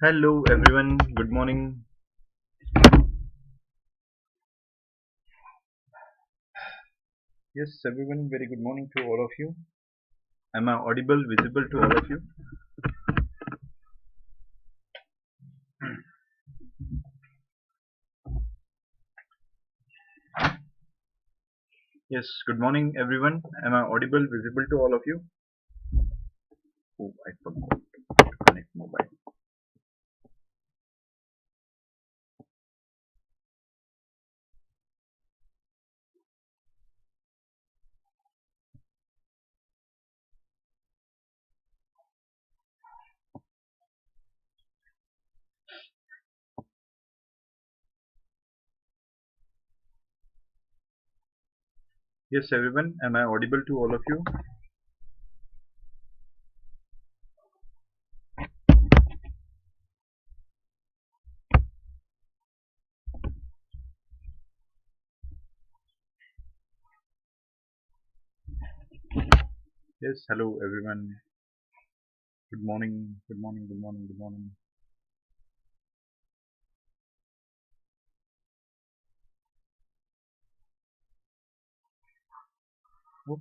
Hello everyone, good morning. Yes, everyone, very good morning to all of you. Am I audible, visible to all of you? Yes, good morning everyone. Am I audible, visible to all of you? Oh, I forgot to connect mobile. Yes, everyone, am I audible to all of you? Yes, hello everyone. Good morning, good morning, good morning, good morning. Oh,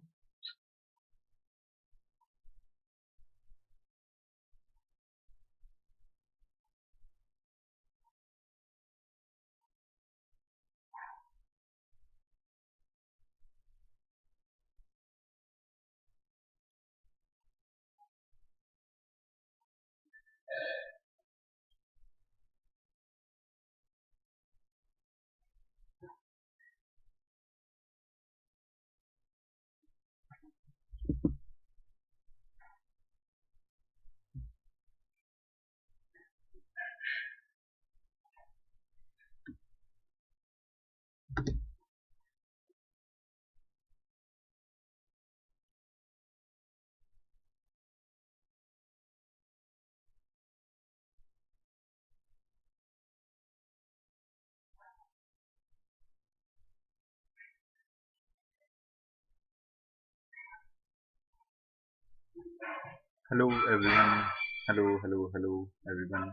hello everyone. Hello, hello, hello everyone.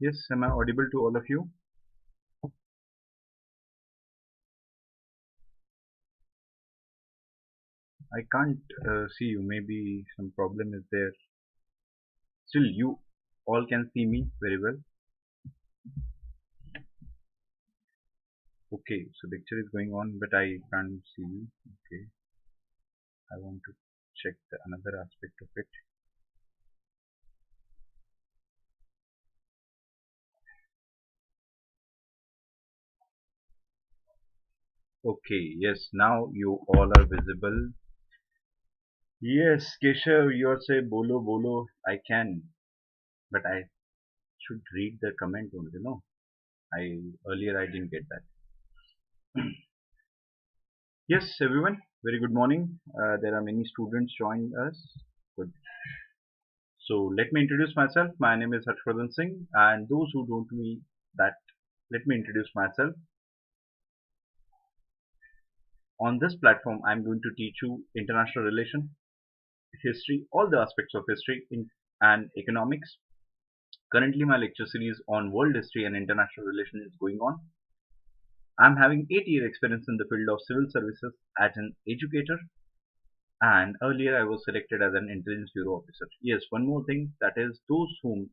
Yes, am I audible to all of you? I can't see you. Maybe some problem is there. Still, you all can see me very well. Okay, so lecture is going on, but I can't see you. Okay, I want to check the another aspect of it. Okay, yes, now you all are visible. Yes, Keshav, you say bolo bolo. I can, but I should read the comment only. No, I earlier I didn't get that. Yes, everyone, very good morning. There are many students joining us. Good. So let me introduce myself. My name is Harshvardhan Singh, and those who don't know me that, let me introduce myself. On this platform, I'm going to teach you international relation, history, all the aspects of history and economics. Currently, my lecture series on world history and international relation is going on. I'm having 8-year experience in the field of civil services as an educator, and earlier I was selected as an intelligence bureau officer. Yes, one more thing, that is those who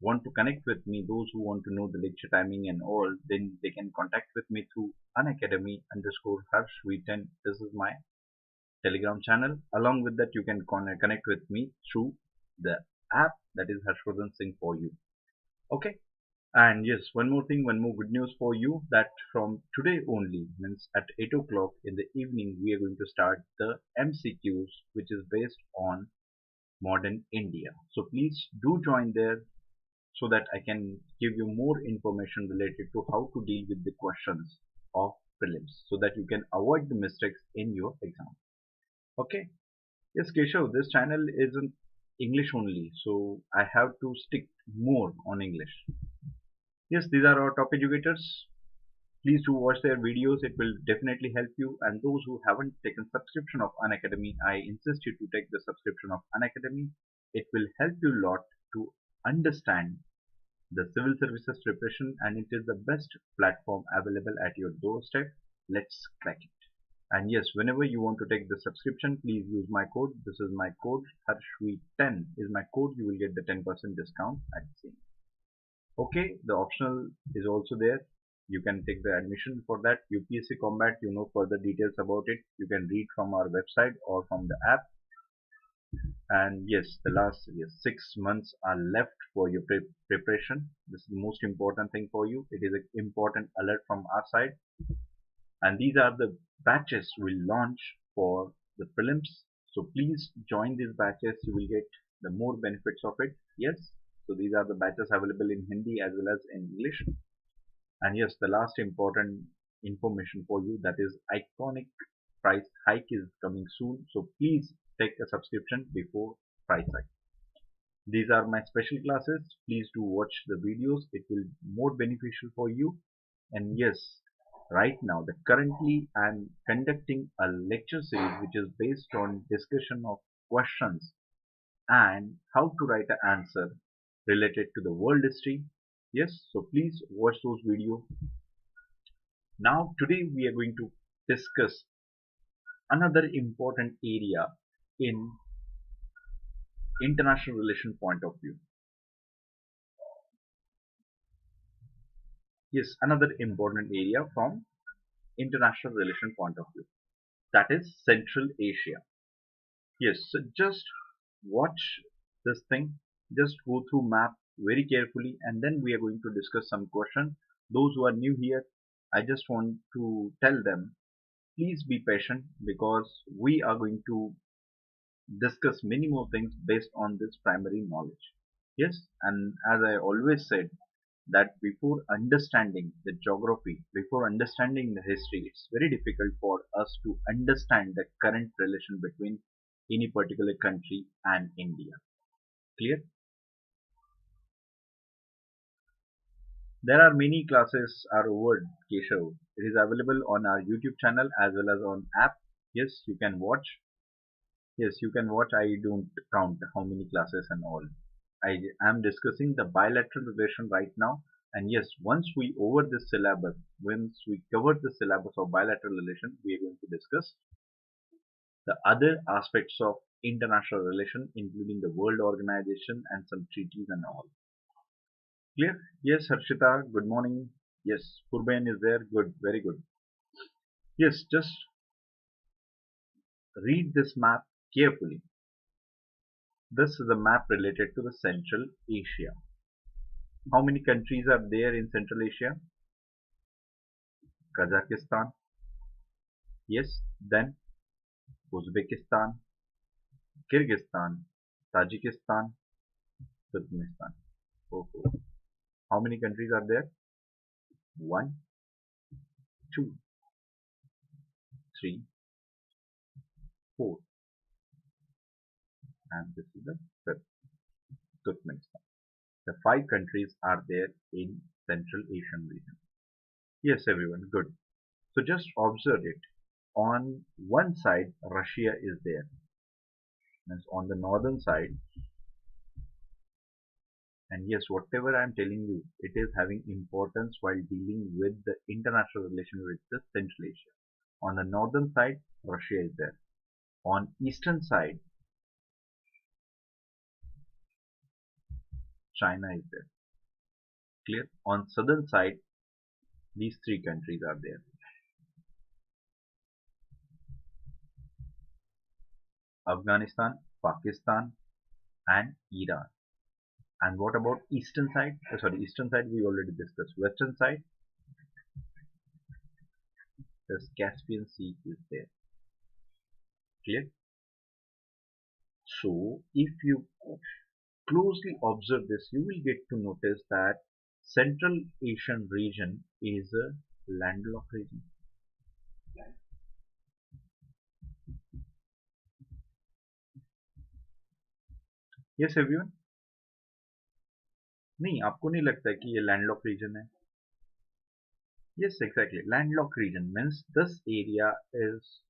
want to connect with me, those who want to know the lecture timing and all, then they can contact with me through Unacademy underscore Harshvardhan. This is my Telegram channel. Along with that, you can connect with me through the app, that is Harshvardhan Singh for you. Okay. And yes, one more thing, one more good news for you, that from today only, means at 8 o'clock in the evening, we are going to start the MCQs, which is based on modern India. So please do join there. so that I can give you more information related to how to deal with the questions of prelims so that you can avoid the mistakes in your exam. Okay. Yes, Keshav, this channel is in English only, so I have to stick more on English. Yes, these are our top educators. Please do watch their videos. It will definitely help you. And those who haven't taken subscription of Unacademy, I insist you to take the subscription of Unacademy. It will help you a lot to understand the civil services preparation, and it is the best platform available at your doorstep. Let's crack it. And yes, whenever you want to take the subscription, please use my code. This is my code. Harshvi10 is my code. You will get the 10% discount at the same. Okay, the optional is also there. You can take the admission for that. UPSC Combat, you know further details about it. You can read from our website or from the app. And yes, the last 6 months are left for your preparation. This is the most important thing for you. It is an important alert from our side. And these are the batches we launch for the prelims. So please join these batches. You will get the more benefits of it. Yes. So these are the batches available in Hindi as well as in English. And yes, the last important information for you, that is iconic price hike is coming soon. So please take a subscription before price hike. These are my special classes. Please do watch the videos. It will be more beneficial for you. And yes, right now, currently I'm conducting a lecture series which is based on discussion of questions and how to write an answer related to the world history. Yes, so please watch those videos. Now today we are going to discuss another important area in international relation point of view. Yes, another important area from international relation point of view, that is Central Asia. Yes, so just watch this thing, just go through map very carefully, and then we are going to discuss some questions. Those who are new here, I just want to tell them, please be patient because we are going to discuss many more things based on this primary knowledge. Yes, and as I always said, that before understanding the geography, before understanding the history, it's very difficult for us to understand the current relation between any particular country and India. Clear? There are many classes are over, Keshav. It is available on our YouTube channel as well as on app. Yes, you can watch. Yes, you can watch. I don't count how many classes and all. I am discussing the bilateral relation right now. And yes, once we over this syllabus, once we cover the syllabus of bilateral relation, we are going to discuss the other aspects of international relation, including the world organization and some treaties and all. Clear? Yes, Harshita, good morning. Yes, Purbain is there. Good, very good. Yes, just read this map carefully. This is a map related to the Central Asia. How many countries are there in Central Asia? Kazakhstan. Yes, then Uzbekistan, Kyrgyzstan, Tajikistan, Turkmenistan. Oh. How many countries are there? 1, 2, 3, 4. And this is the fifth, Turkmenistan. The 5 countries are there in Central Asian region. Yes, everyone, good. So just observe it. On one side, Russia is there. Means on the northern side, and yes, whatever I am telling you, it is having importance while dealing with the international relation with the Central Asia. On the northern side, Russia is there. On eastern side, China is there. Clear? On southern side, these 3 countries are there. Afghanistan, Pakistan, and Iran. And what about eastern side? Eastern side we already discussed. Western side, the Caspian Sea is there. Clear? So if you closely observe this, you will get to notice that Central Asian region is a landlocked region. Yes everyone? नहीं आपको नहीं लगता है कि ये landlocked reason है? Yes, exactly. Landlocked region means this area is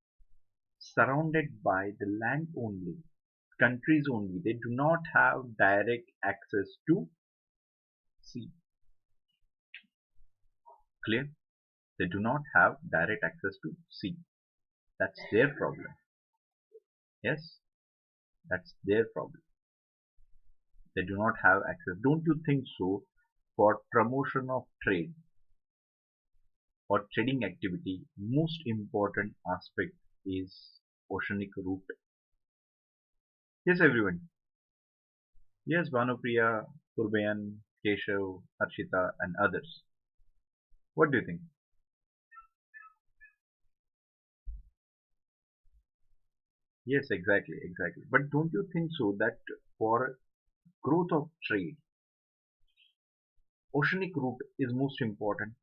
surrounded by the land only, countries only. They do not have direct access to sea. Clear? They do not have direct access to sea. That's their problem. Yes, that's their problem. They do not have access. Don't you think so? For promotion of trade or trading activity, most important aspect is oceanic route. Yes, everyone. Yes, Vanupriya, Purbayan, Keshav, Harshita, and others. What do you think? Yes, exactly, exactly. But don't you think so that for growth of trade, oceanic route is most important?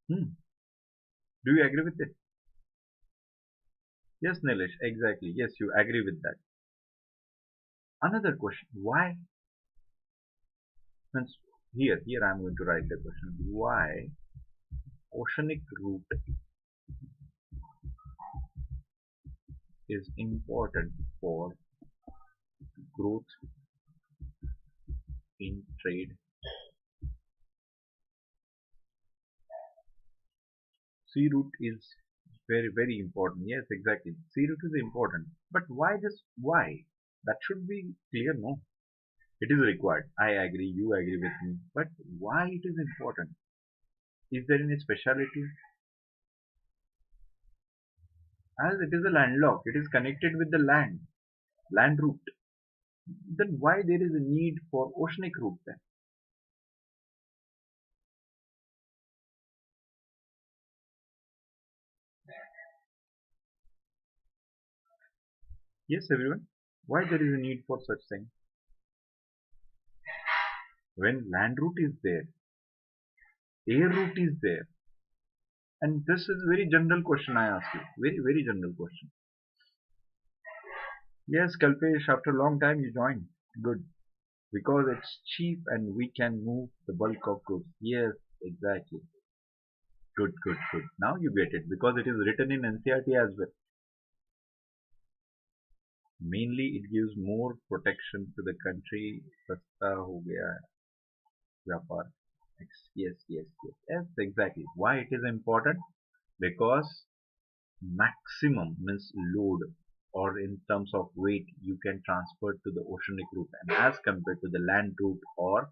Hmm. Do you agree with it? Yes, Nilesh, exactly. Yes, you agree with that. Another question: why? Means here I am going to write the question: why oceanic route is important for growth in trade? Sea route is very important. Yes, exactly. Sea route is important. But why just why? That should be clear, no? It is required. I agree. You agree with me. But why it is important? Is there any speciality? As it is a landlocked, it is connected with the land route. Then why there is a need for oceanic route then? Yes, everyone. Why there is a need for such thing? When land route is there, air route is there, and this is very general question I ask you. Very general question. Yes, Kalpesh, after a long time you joined. Good. Because it's cheap and we can move the bulk of goods. Yes, exactly. Good. Now you get it because it is written in NCRT as well. Mainly it gives more protection to the country. सस्ता हो गया है व्यापार. Yes, exactly. Why it is important? Because maximum means load or in terms of weight you can transfer to the oceanic route and as compared to the land route or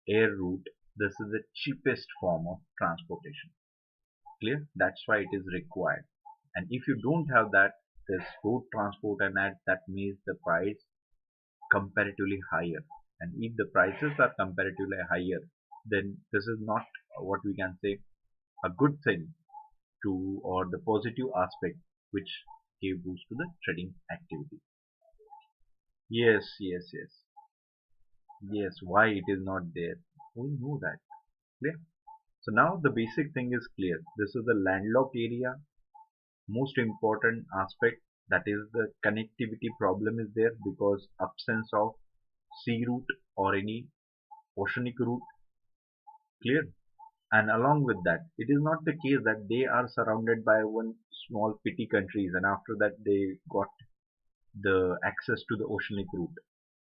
air route, this is the cheapest form of transportation. Clear? That's why it is required. And if you don't have that, this road transport and that means the price comparatively higher. And if the prices are comparatively higher, then this is not what we can say a good thing to or the positive aspect which gave boost to the trading activity. Yes. Yes, why it is not there? We know that. Clear? So now the basic thing is clear. This is the landlocked area. Most important aspect that is the connectivity problem is there because absence of sea route or any oceanic route. Clear? And along with that, it is not the case that they are surrounded by one small petty countries and after that they got the access to the oceanic route.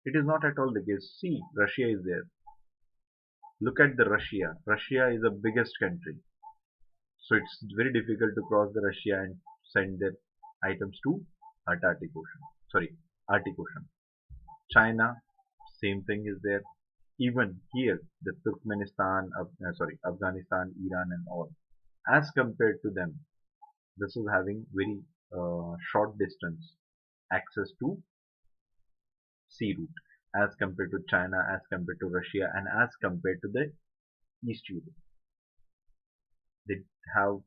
It is not at all the case. See, Russia is there. Look at the Russia. Russia is the biggest country. So it's very difficult to cross the Russia and send their items to Antarctic Ocean. Sorry, Arctic Ocean. China, same thing is there. Even here, the Turkmenistan, Afghanistan, Iran, and all. As compared to them, this is having very short distance access to sea route as compared to China, as compared to Russia, and as compared to the East Europe. They have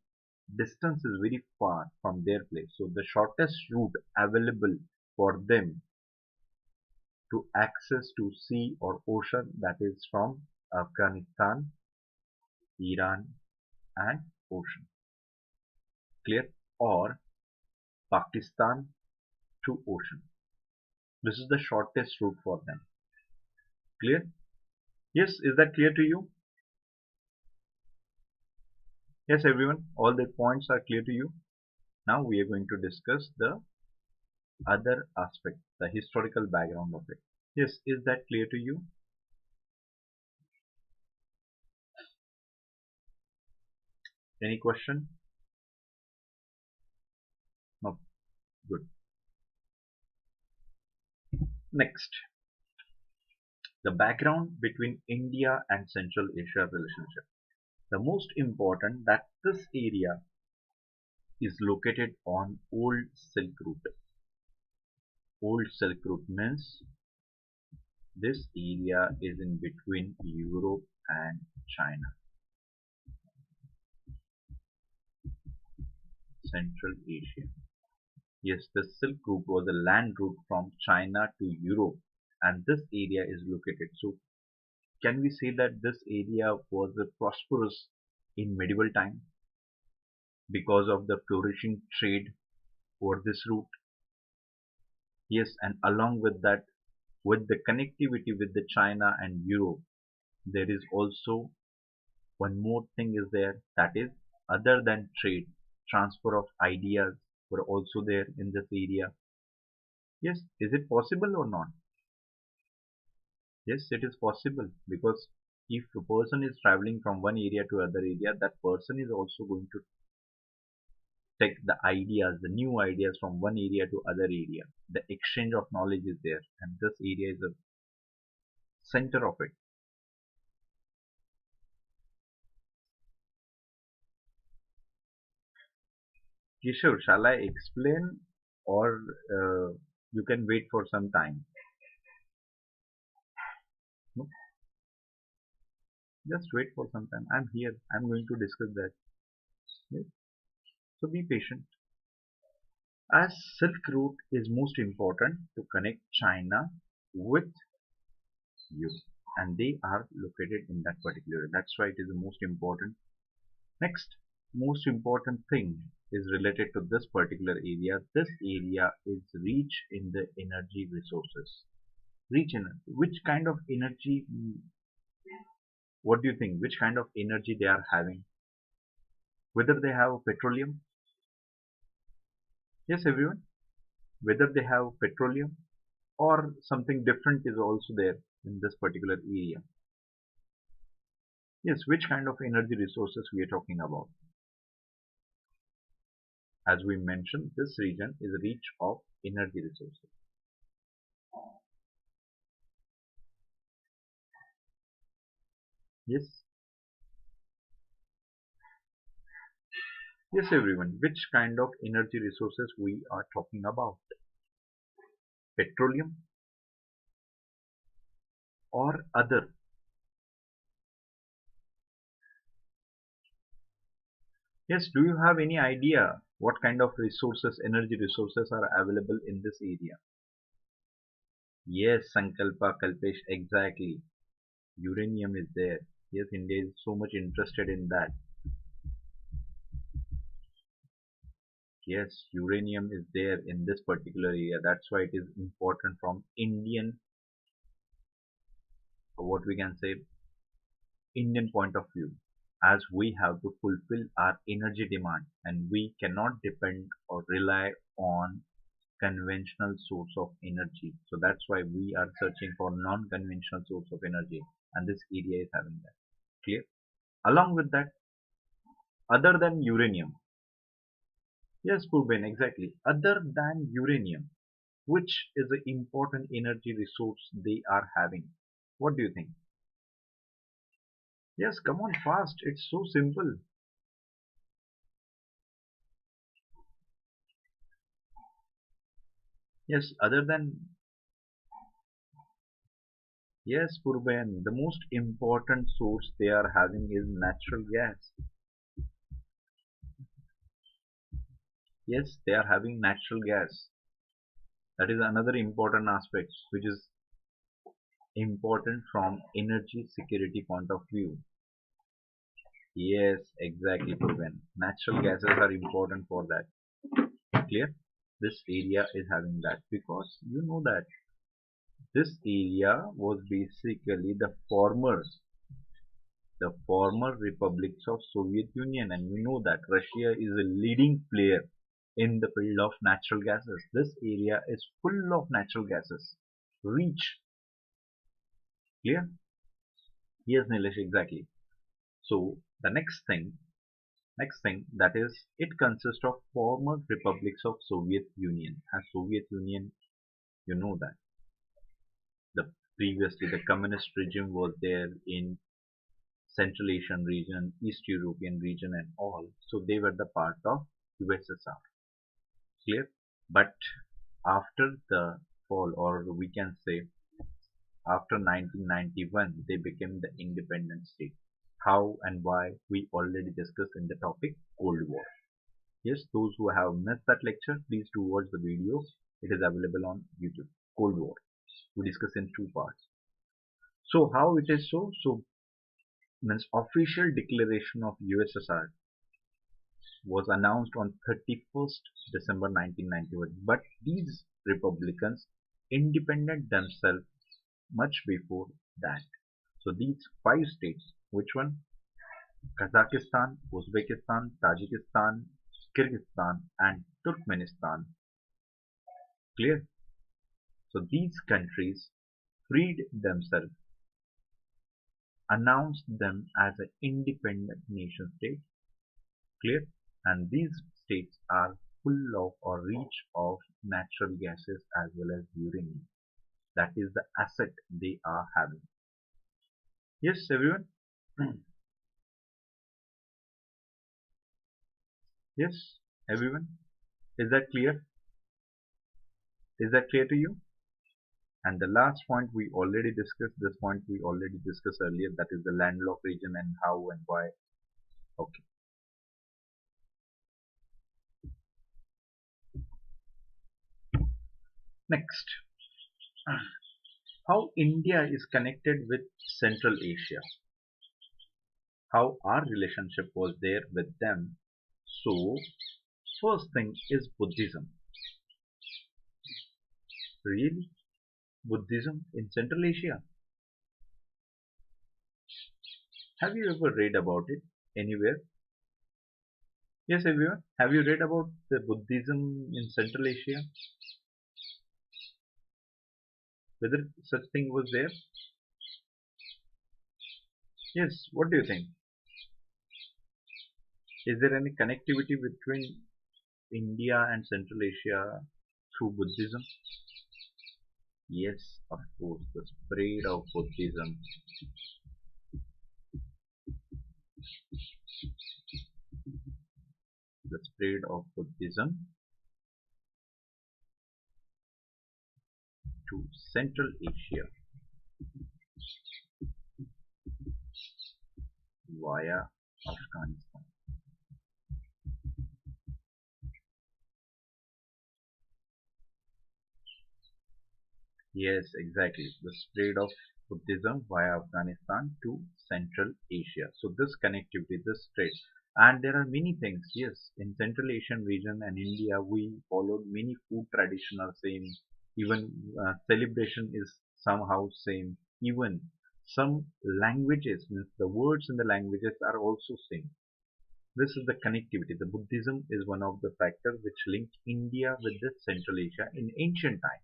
distance is very far from their place. So the shortest route available for them to access to sea or ocean, that is from Afghanistan, Iran and ocean. Clear? Or Pakistan to ocean. This is the shortest route for them. Clear? Yes, is that clear to you? Yes, everyone, all the points are clear to you. Now we are going to discuss the other aspect, the historical background of it. Yes, is that clear to you? Any question? No. Good. Next, the background between India and Central Asia relationship. The most important that this area is located on Old Silk Route. Old Silk Route means this area is in between Europe and China. Central Asia. Yes, the Silk Route was a land route from China to Europe, and this area is located. So, can we say that this area was prosperous in medieval time because of the flourishing trade over this route? Yes, and along with that, with the connectivity with the China and Europe, there is also one more thing is there, that is other than trade, transfer of ideas were also there in this area. Yes, is it possible or not? Yes, it is possible because if a person is traveling from one area to other area, that person is also going to take the ideas, the new ideas from one area to other area. The exchange of knowledge is there, and this area is the center of it. Kishore, shall I explain or you can wait for some time? No? Just wait for some time. I'm here. I'm going to discuss that. Yes? So be patient. As Silk Route is most important to connect China with Europe, and they are located in that particular area. That's why it is the most important. Next, most important thing is related to this particular area. This area is rich in the energy resources. Rich in which kind of energy? What do you think? Which kind of energy they are having? Whether they have petroleum? Yes, everyone. Whether they have petroleum or something different is also there in this particular area. Yes, which kind of energy resources we are talking about? As we mentioned, this region is rich of energy resources. Yes, yes, everyone. Which kind of energy resources we are talking about? Petroleum or other? Yes, do you have any idea what kind of resources, energy resources are available in this area? Yes, Sankalpa, Kalpesh, exactly. Uranium is there. Yes, India is so much interested in that. Yes, uranium is there in this particular area. That's why it is important from Indian, what we can say, Indian point of view, as we have to fulfill our energy demand and we cannot depend or rely on conventional source of energy. So that's why we are searching for non-conventional source of energy, and this area is having that. Clear? Along with that, other than uranium, yes, Purben, exactly. Other than uranium, which is an important energy resource they are having? What do you think? Yes, come on fast. It's so simple. Yes, other than, yes, Purben, the most important source they are having is natural gas. Yes, they are having natural gas. That is another important aspect which is important from energy security point of view. Yes, exactly, Purven. Natural gases are important for that. Clear? This area is having that because you know that this area was basically the former republics of Soviet Union, and we know that Russia is a leading player in the field of natural gases. This area is full of natural gases. Rich. Clear? Yes, Nilesh, exactly. So the next thing that is it consists of former republics of Soviet Union. As Soviet Union, you know that the previously the communist regime was there in Central Asian region, East European region and all. So they were the part of USSR. Clear? But after the fall, or we can say after 1991, they became the independent state. How and why we already discussed in the topic Cold War. Yes, those who have missed that lecture, please do watch the video. It is available on YouTube. Cold War. We discuss in two parts. So how it is so? So means official declaration of USSR was announced on 31st December 1991. But these republicans independent themselves much before that. So these five states, which one? Kazakhstan, Uzbekistan, Tajikistan, Kyrgyzstan, and Turkmenistan. Clear? So these countries freed themselves, announced them as an independent nation state. Clear? And these states are full of or rich of natural gases as well as uranium. That is the asset they are having. Yes, everyone? Yes, everyone? Is that clear? Is that clear to you? And the last point we already discussed, this point we already discussed earlier, that is the landlocked region and how and why. Okay. Next, how India is connected with Central Asia. How our relationship was there with them. So, first thing is Buddhism. Really? Buddhism in Central Asia? Have you ever read about it anywhere? Yes, everyone. Have you read about the Buddhism in Central Asia? Whether such thing was there? Yes. What do you think? Is there any connectivity between India and Central Asia through Buddhism? Yes, of course. The spread of Buddhism, the spread of Buddhism to Central Asia via Afghanistan. Yes, exactly. The spread of Buddhism via Afghanistan to Central Asia. So this connectivity, this trade, and there are many things. Yes, in Central Asian region and India, we followed many food tradition are same. Even celebration is somehow same. Even some languages, means the words in the languages are also same. This is the connectivity. The Buddhism is one of the factors which linked India with the Central Asia in ancient times.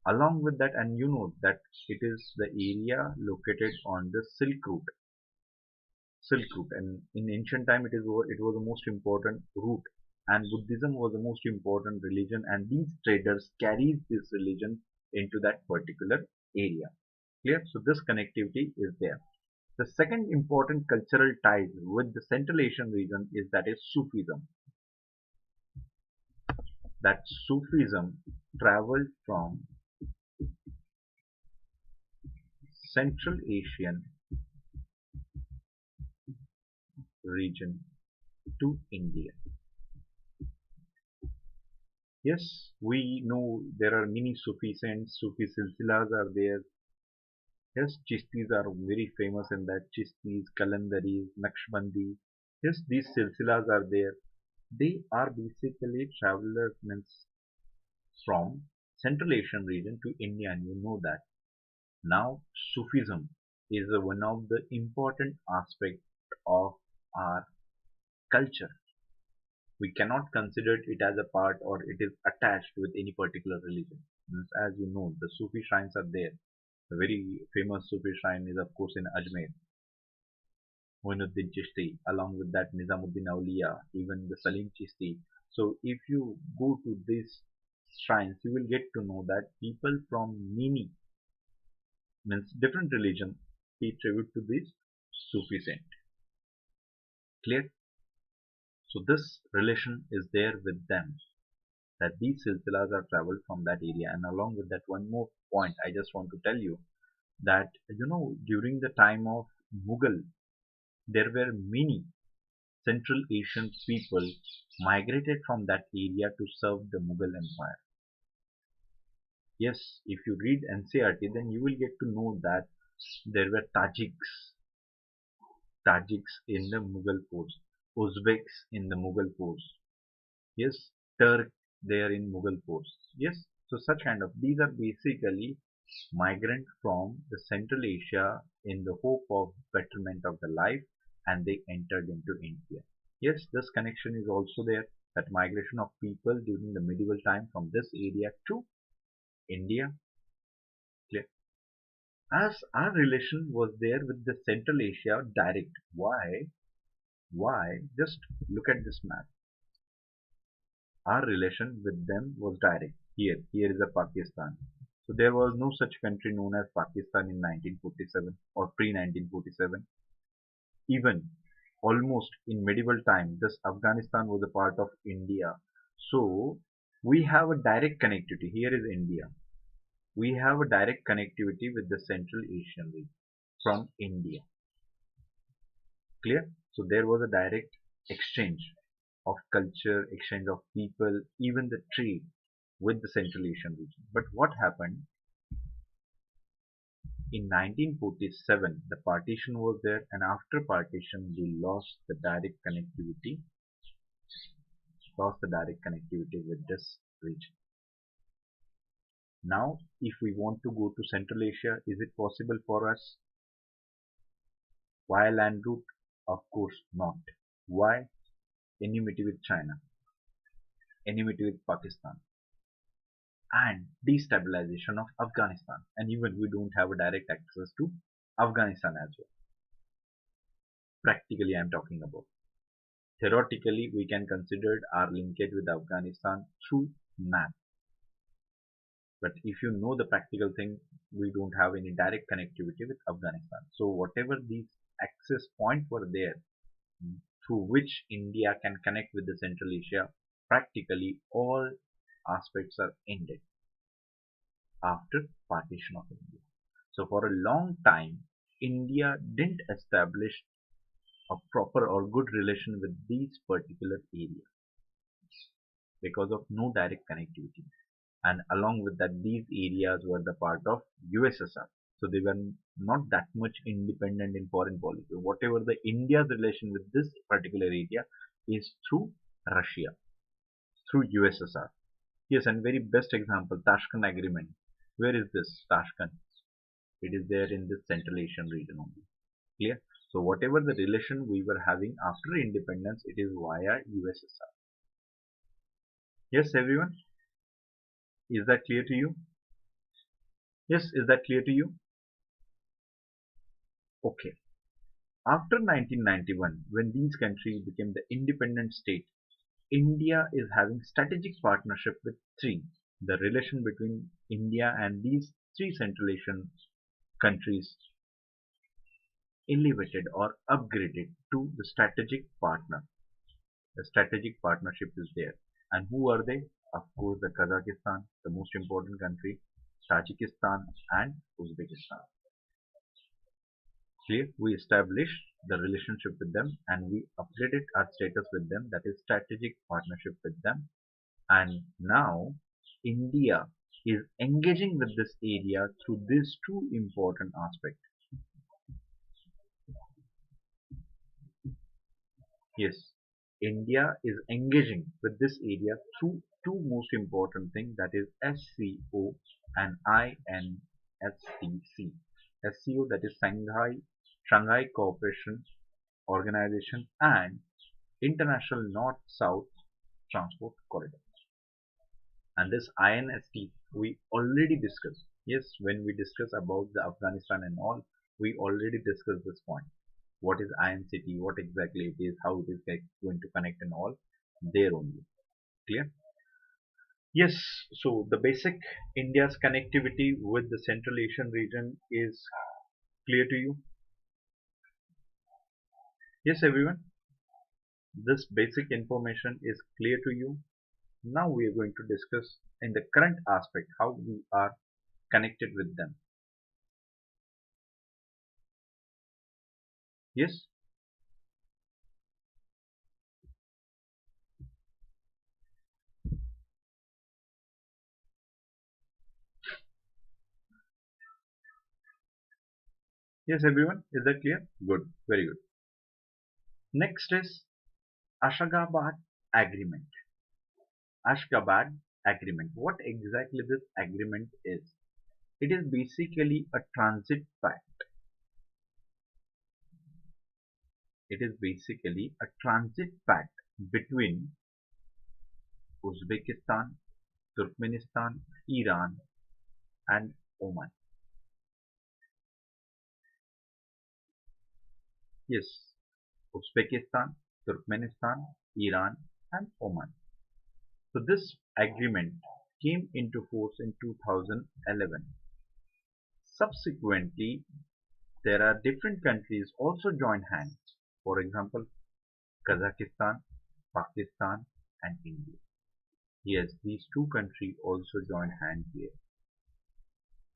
Along with that, and you know that it is the area located on the Silk Route, and in ancient time it was the most important route, and Buddhism was the most important religion, and these traders carried this religion into that particular area. Clear? So this connectivity is there. The second important cultural ties with the Central Asian region is that is Sufism. That Sufism traveled from Central Asian region to India. Yes, we know there are many Sufi saints, Sufi silsilas are there. Yes, Chistis are very famous in that. Chistis, Kalandaris, Naqshbandi. Yes, these silsilas are there. They are basically travelers means from Central Asian region to India, and you know that. Now, Sufism is one of the important aspects of our culture. We cannot consider it as a part or it is attached with any particular religion. Means, as you know, the Sufi shrines are there. The very famous Sufi shrine is, of course, in Ajmer, Moinuddin Chishti, along with that Nizamuddin Auliya, even the Salim Chishti. So, if you go to these shrines, you will get to know that people from many, means different religion, pay tribute to this Sufi saint. Clear? So, this relation is there with them, that these silsilas are traveled from that area. And along with that, one more point I just want to tell you that during the time of Mughal, there were many Central Asian people migrated from that area to serve the Mughal Empire. Yes, if you read NCRT, then you will get to know that there were Tajiks in the Mughal force, Uzbeks in the Mughal force. Yes, Turk there in Mughal force. Yes, so such kind of these are basically migrant from the Central Asia in the hope of betterment of the life, and they entered into India. Yes, this connection is also there, that migration of people during the medieval time from this area to India. Clear? As our relation was there with the Central Asia direct. Why? Why? Just look at this map. Our relation with them was direct. Here is a Pakistan. So there was no such country known as Pakistan in 1947 or pre-1947. Even almost in medieval time, this Afghanistan was a part of India. So we have a direct connectivity. Here is India. We have a direct connectivity with the Central Asian region from India. Clear? So there was a direct exchange of culture, exchange of people, even the trade with the Central Asian region. But what happened in 1947? The partition was there, and after partition, we lost the direct connectivity with this region. Now, if we want to go to Central Asia, is it possible for us via land route? Of course not. Why? Enmity with China, enmity with Pakistan, and destabilization of Afghanistan. And even we don't have a direct access to Afghanistan as well. Practically, I'm talking about. Theoretically, we can consider our linkage with Afghanistan through map. But if you know the practical thing, we don't have any direct connectivity with Afghanistan. So whatever these access points were there, through which India can connect with the Central Asia, practically all aspects are ended after partition of India. So for a long time, India didn't establish a proper or good relation with these particular areas because of no direct connectivity. And along with that, these areas were the part of USSR. So they were not that much independent in foreign policy. Whatever the India's relation with this particular area is through Russia, through USSR. Yes, and very best example, Tashkent Agreement. Where is this Tashkent? It is there in this Central Asian region only. Clear? So whatever the relation we were having after independence, it is via USSR. Yes, everyone? Is that clear to you? Yes, is that clear to you? Okay. After 1991, when these countries became the independent state, India is having strategic partnership with three. The relation between India and these three Central Asian countries elevated or upgraded to the strategic partner. The strategic partnership is there. And who are they? Of course, the Kazakhstan, the most important country, Tajikistan and Uzbekistan. Clear? We established the relationship with them and we upgraded our status with them, that is strategic partnership with them. And now India is engaging with this area through these two important aspects. Yes, India is engaging with this area through two most important things, that is SCO and INSTC. SCO, that is Shanghai Cooperation Organization, and International North-South Transport Corridor. And this INST we already discussed. Yes, when we discuss about the Afghanistan and all, we already discussed this point. What is INCT, what exactly it is, how it is going to connect and all, there only. Clear? Yes, so the basic India's connectivity with the Central Asian region is clear to you? Yes, everyone, this basic information is clear to you. Now we are going to discuss in the current aspect how we are connected with them. Yes? Yes, everyone, is that clear? Good, very good. Next is Ashkabat Agreement. Ashkabat Agreement. What exactly this agreement is? It is basically a transit pact. It is basically a transit pact between Uzbekistan, Turkmenistan, Iran, and Oman. Yes, Uzbekistan, Turkmenistan, Iran, and Oman. So this agreement came into force in 2011. Subsequently, there are different countries also joined hands. For example, Kazakhstan, Pakistan, and India. Yes, these two countries also joined hands here.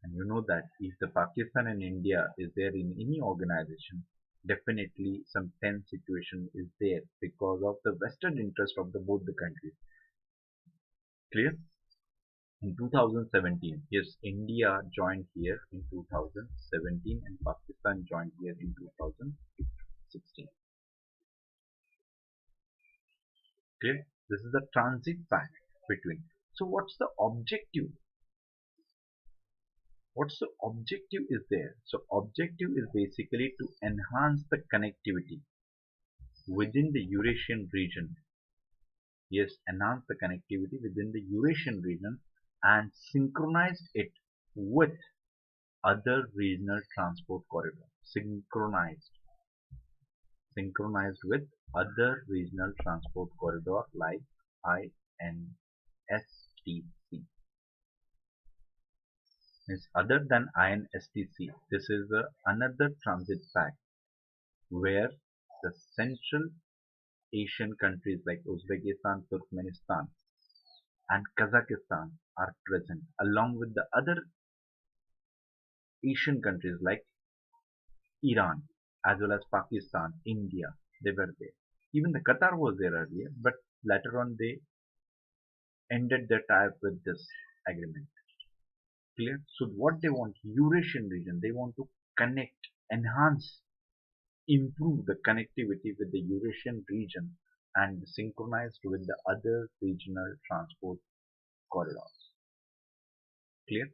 And you know that if the Pakistan and India is there in any organization, definitely some tense situation is there because of the vested interest of the both the countries. Clear? In 2017, yes, India joined here in 2017 and Pakistan joined here in 2016. Clear? This is the transit pact between. So what's the objective? What's the objective is there? So objective is basically to enhance the connectivity within the Eurasian region. Yes, enhance the connectivity within the Eurasian region and synchronize it with other regional transport corridors. Synchronized with other regional transport corridor like INSTC. Means other than INSTC, this is another transit pact where the Central Asian countries like Uzbekistan, Turkmenistan, and Kazakhstan are present, along with the other Asian countries like Iran, as well as Pakistan, India. They were there. Even the Qatar was there earlier, but later on they ended their tie-up with this agreement. Clear? So what they want, Eurasian region, they want to connect, enhance, improve the connectivity with the Eurasian region and synchronized with the other regional transport corridors. Clear?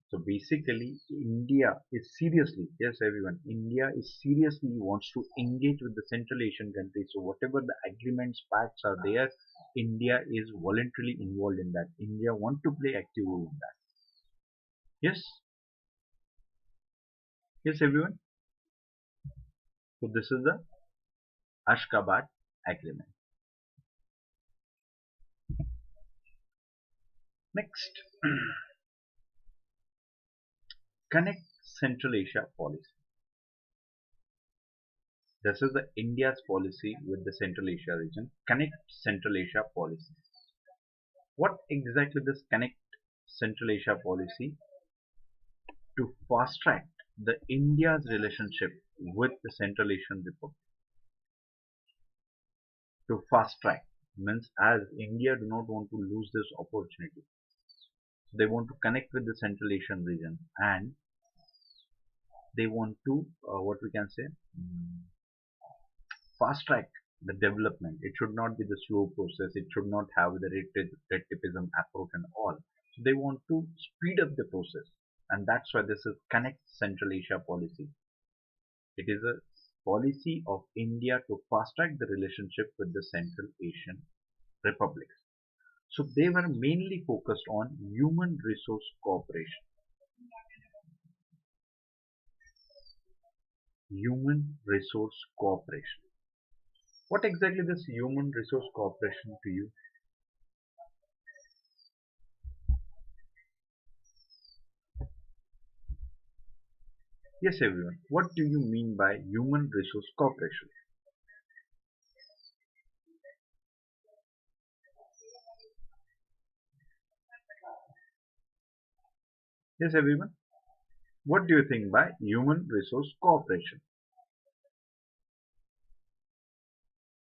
So basically, India is seriously, yes everyone, India is seriously wants to engage with the Central Asian countries. So whatever the agreements, pacts are there, India is voluntarily involved in that. India want to play active role in that. Yes? Yes everyone? So this is the Ashkabat Agreement. Next, Connect Central Asia Policy. This is the India's policy with the Central Asia region. Connect Central Asia Policy. What exactly this Connect Central Asia Policy? To fast track the India's relationship with the Central Asian Republic. To fast track. Means as India do not want to lose this opportunity. So they want to connect with the Central Asian region, and they want to what we can say, fast track the development. It should not be the slow process. It should not have the red tapeism approach and all. So they want to speed up the process, and that's why this is Connect Central Asia policy. It is a policy of India to fast track the relationship with the Central Asian republics. So they were mainly focused on human resource cooperation. Human resource cooperation. What exactly this human resource cooperation to you? Yes, everyone. What do you mean by human resource cooperation? Yes, everyone. What do you think by human resource cooperation?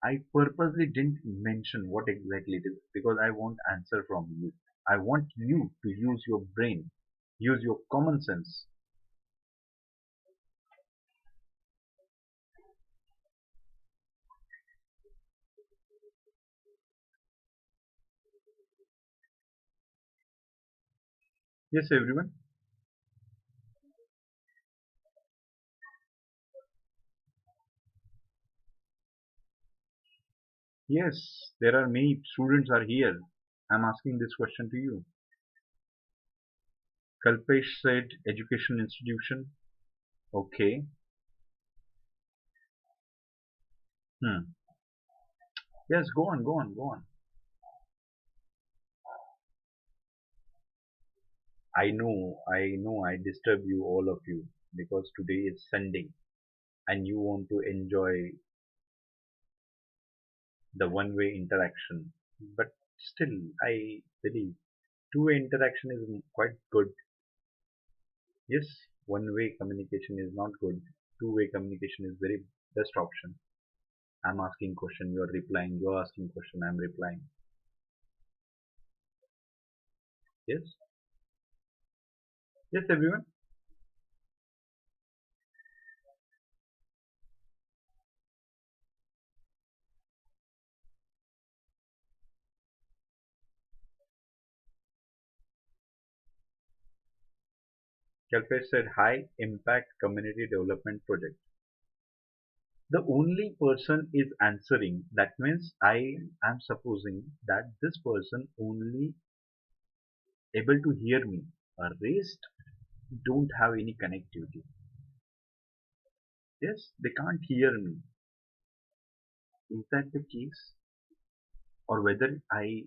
I purposely didn't mention what exactly it is because I want answer from you. I want you to use your brain, use your common sense. Yes, everyone. Yes, there are many students are here. I'm asking this question to you. Kalpesh said education institution. Okay. Hmm. Yes, go on, go on, go on. I disturb you, all of you, because today is Sunday and you want to enjoy the one-way interaction. But still, I believe two-way interaction is quite good. Yes, one-way communication is not good. Two-way communication is very best option. I'm asking question, you're replying. You're asking question, I'm replying. Yes, yes, everyone. Kalpesh said high impact community development project. The only person is answering, that means I am supposing that this person only able to hear me. Rest don't have any connectivity. Yes, they can't hear me. Is that the case? Or whether I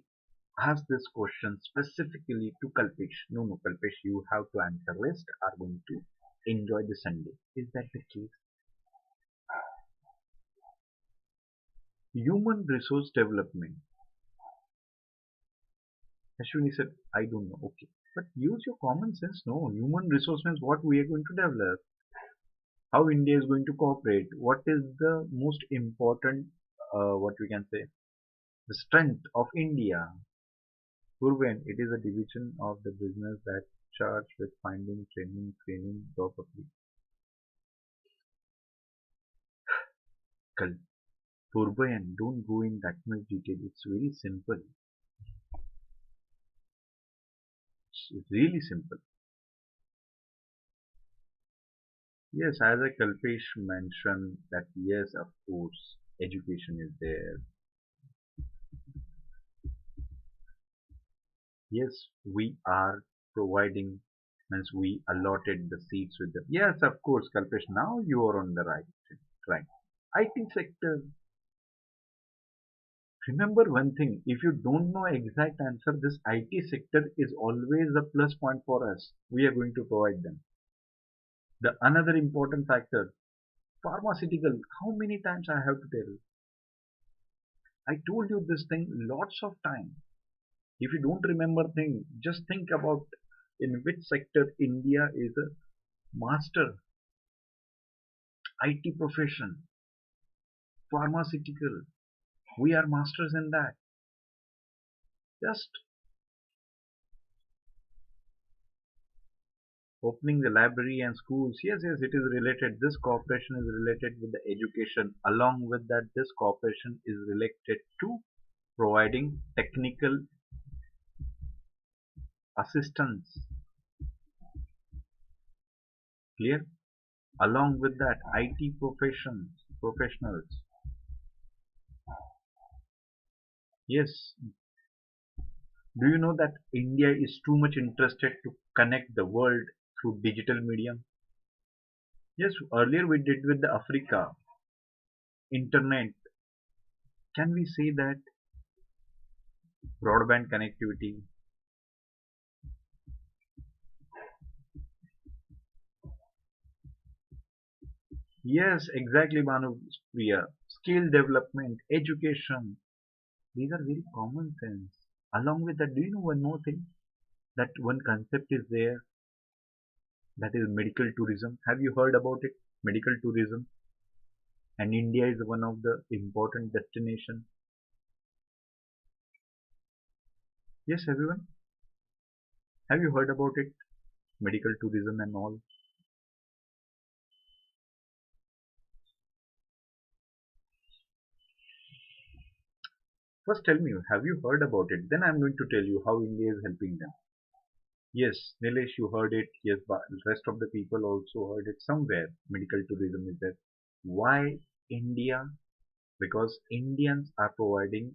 ask this question specifically to Kalpesh? No, no, Kalpesh, you have to answer. Rest are going to enjoy the Sunday. Is that the case? Human resource development. Ashwini said, I don't know. Okay. But use your common sense. No, human resource means what we are going to develop, how India is going to cooperate, what is the most important, what we can say, the strength of India. Urban, it is a division of the business that charged with finding, training, job application. Urban, don't go in that much detail. It's very simple. It's really simple. Yes, as a Kalpesh mentioned that yes, of course, education is there. Yes, we are providing, means we allotted the seats with them. Yes, of course, Kalpesh, now you are on the right track. IT sector, remember one thing, if you don't know exact answer, this IT sector is always a plus point for us. We are going to provide them. The another important factor, pharmaceutical, how many times I have to tell? I told you this thing lots of time. If you don't remember thing, just think about in which sector India is a master. IT profession, pharmaceutical. We are masters in that. Just opening the library and schools. Yes, yes, it is related. This cooperation is related with the education. Along with that, this cooperation is related to providing technical assistance. Clear? Along with that, IT professionals. Yes. Do you know that India is too much interested to connect the world through digital medium? Yes, earlier we did with the Africa, internet. Can we say that broadband connectivity? Yes, exactly, Banu Priya. Skill development, education, these are very common sense. Along with that, do you know one more thing? That one concept is there, that is medical tourism. Have you heard about it? Medical tourism. And India is one of the important destination. Yes, everyone. Have you heard about it? Medical tourism and all. First tell me, have you heard about it? Then I'm going to tell you how India is helping them. Yes, Nilesh, you heard it. Yes, but rest of the people also heard it somewhere. Medical tourism is there. Why India? Because Indians are providing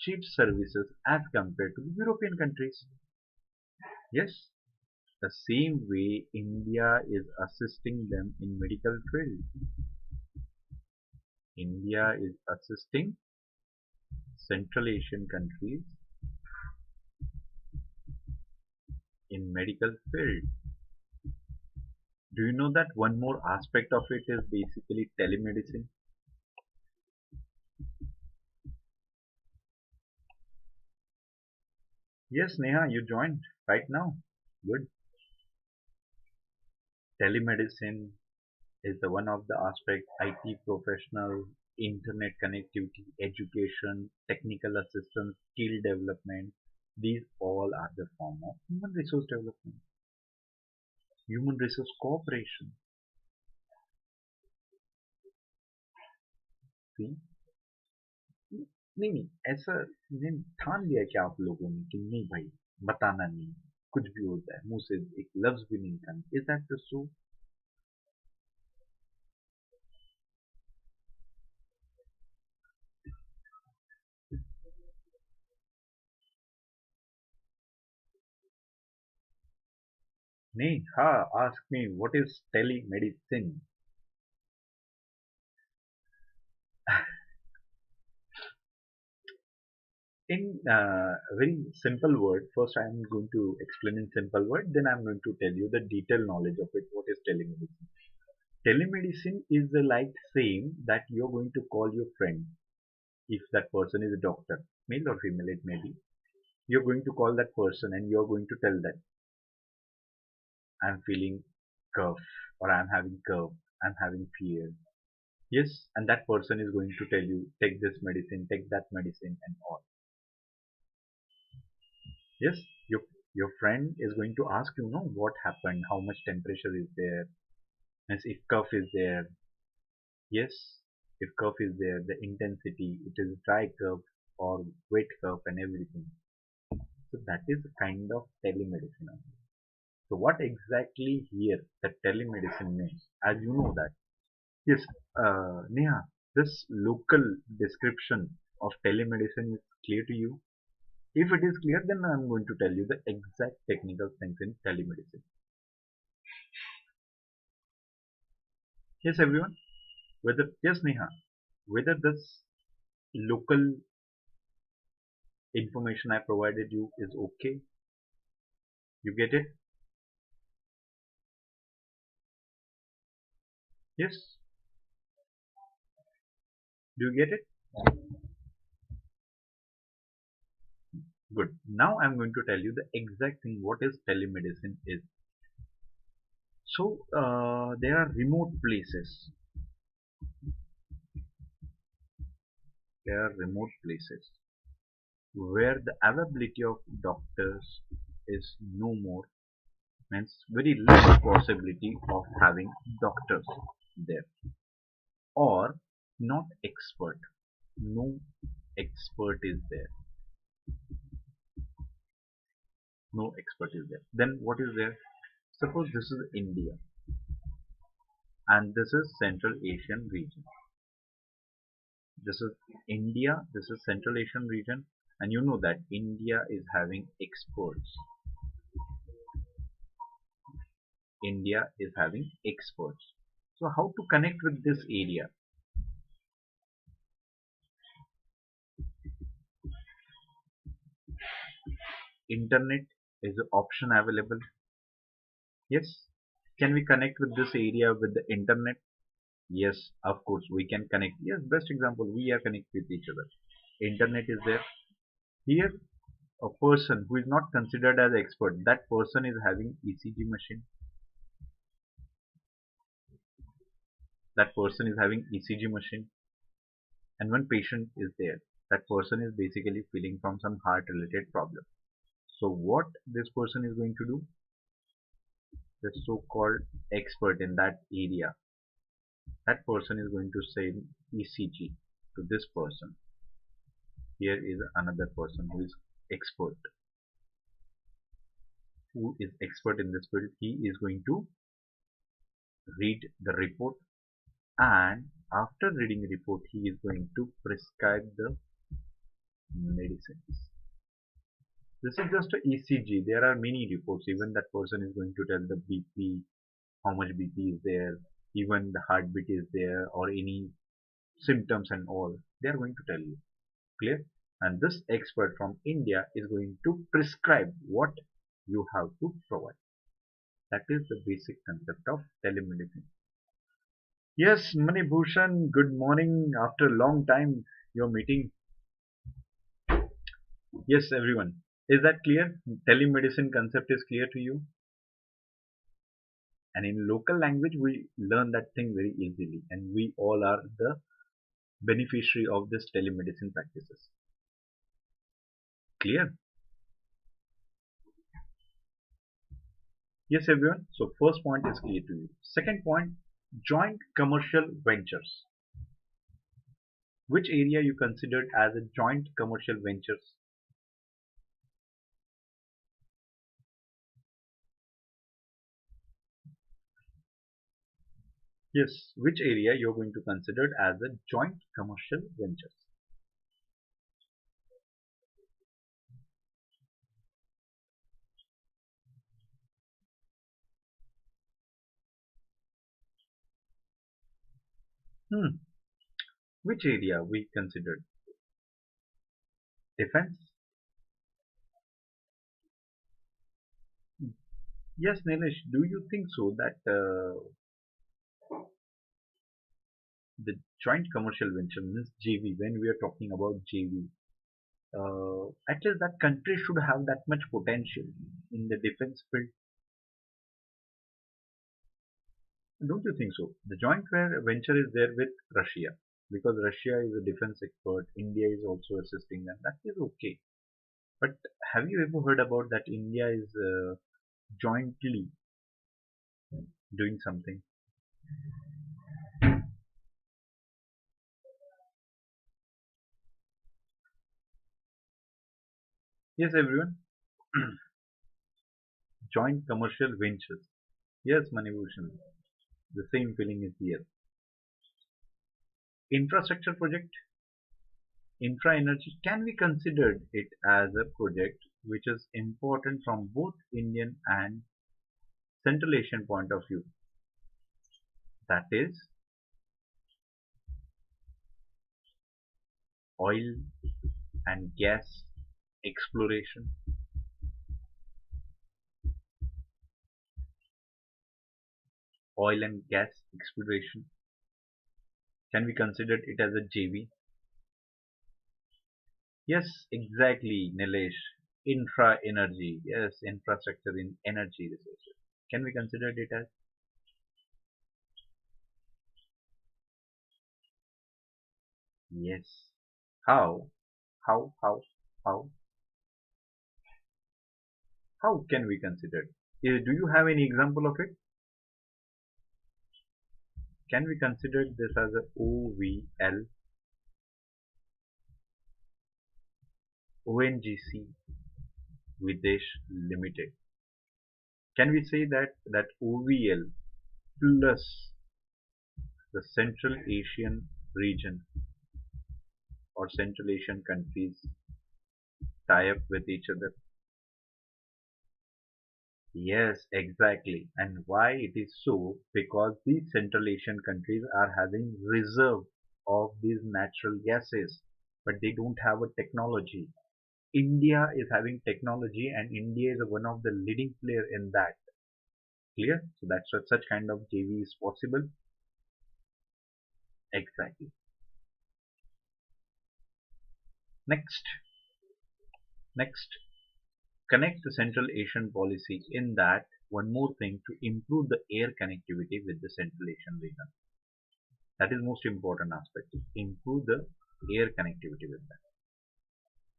cheap services as compared to the European countries. Yes, the same way India is assisting them in medical field. India is assisting Central Asian countries in medical field. Do you know that one more aspect of it is basically telemedicine? Yes, Neha, you joined right now. Good. Telemedicine is the one of the aspect. IT professional, internet connectivity, education, technical assistance, skill development. These all are the form of human resource development, human resource cooperation. See? नहीं नहीं ऐसा नहीं ठान लिया क्या आप लोगों ने कि नहीं भाई बताना नहीं कुछ भी होता है मुंह से एक लफ्ज भी नहीं निकालना इज दैट सो नहीं हाँ ask me what is telemedicine. In very simple word, first I am going to explain in simple word, then I am going to tell you the detailed knowledge of it. What is telemedicine? Telemedicine is the like same that you're going to call your friend. If that person is a doctor, male or female, it may be. You're going to call that person and you're going to tell them, I'm feeling cough or I'm having cough, I'm having fear. Yes, and that person is going to tell you, take this medicine, take that medicine, and all. Yes, your friend is going to ask you, know what happened, how much temperature is there, and if cough is there. Yes, if cough is there, the intensity, it is dry cough or wet cough and everything. So that is a kind of telemedicine. So what exactly here the telemedicine means, as you know that. Yes, Neha, this local description of telemedicine is clear to you. If it is clear, then I am going to tell you the exact technical things in telemedicine. Yes, everyone. Whether yes, Neha, whether this local information I provided you is okay, you get it? Yes, do you get it? Good. Now I'm going to tell you the exact thing what is telemedicine is. So there are remote places. There are remote places where the availability of doctors is no more, means very less possibility of having doctors there, or not expert, no expert is there, no expert is there. Then what is there? Suppose this is India and this is Central Asian region. This is India, this is Central Asian region, and you know that India is having experts. India is having experts. So how to connect with this area? Internet is an option available. Yes. Can we connect with this area with the internet? Yes, of course we can connect. Yes, best example, we are connected with each other. Internet is there. Here, a person who is not considered as expert, that person is having ECG machine. That person is having ECG machine, and one patient is there. That person is basically feeling from some heart related problem. So what this person is going to do? The so-called expert in that area, that person is going to send ECG to this person. Here is another person expert who is expert in this field. He is going to read the report, and after reading the report he is going to prescribe the medicines. This is just a ECG. There are many reports. Even that person is going to tell the BP, how much BP is there, even the heartbeat is there, or any symptoms and all. They are going to tell you. Clear? And this expert from India is going to prescribe what you have to provide. That is the basic concept of telemedicine. Yes, Mani Bhushan, good morning. After a long time, you're meeting. Yes, everyone. Is that clear? Telemedicine concept is clear to you? And in local language, we learn that thing very easily. And we all are the beneficiary of this telemedicine practices. Clear? Yes, everyone. So first point is clear to you. Second point, joint commercial ventures. Which area you considered as a joint commercial ventures? Yes, which area you're going to consider as a joint commercial ventures? Hmm. Which area we considered? Defense? Yes, Nilesh, do you think so that the joint commercial venture means JV, when we are talking about JV, at least that country should have that much potential in the defense field? Don't you think so? The joint venture is there with Russia because Russia is a defense expert. India is also assisting them. That is okay. But have you ever heard about that India is jointly doing something? Yes, everyone. Joint commercial ventures. Yes, Manibhushan. The same feeling is here. Infrastructure project, infra energy. Can we consider it as a project which is important from both Indian and Central Asian point of view? That is oil and gas exploration. Oil and gas exploration. Can we consider it as a JV? Yes, exactly, Nilesh. Infra energy. Yes, infrastructure in energy resources. Can we consider it as? Yes. How? How? How? How? How can we consider it? Do you have any example of it? Can we consider this as a OVL, ONGC Videsh Limited? Can we say that OVL plus the Central Asian region or Central Asian countries tie up with each other? Yes, exactly. And why it is so? Because these Central Asian countries are having reserve of these natural gases, but they don't have a technology. India is having technology, and India is one of the leading player in that. Clear? So that's why such kind of JV is possible. Exactly. Next, next, connect the Central Asian policy in that one more thing to improve the air connectivity with the Central Asian region. That is most important aspect. Improve the air connectivity with that.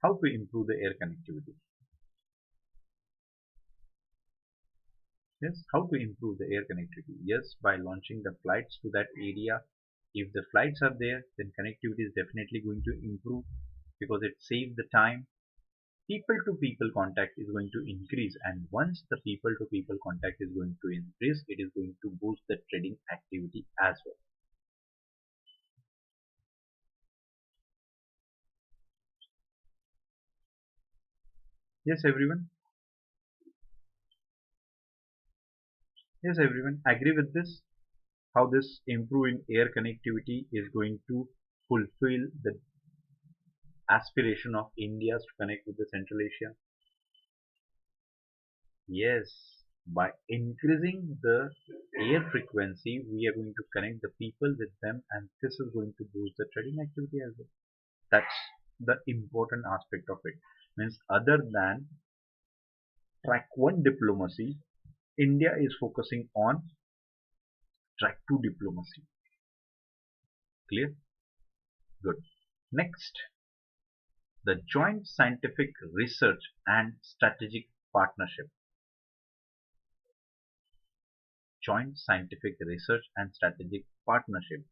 How to improve the air connectivity? Yes, how to improve the air connectivity? Yes, by launching the flights to that area. If the flights are there, then connectivity is definitely going to improve because it saves the time. People to people contact is going to increase, and once the people to people contact is going to increase, it is going to boost the trading activity as well. Yes, everyone. Yes, everyone. Agree with this? How this improve in air connectivity is going to fulfill the aspiration of India to connect with the Central Asia? Yes, by increasing the air frequency, we are going to connect the people with them, and this is going to boost the trading activity as well. That's the important aspect of it. Means other than track one diplomacy, India is focusing on track two diplomacy. Clear? Good. Next, the joint scientific research and strategic partnership. Joint scientific research and strategic partnership.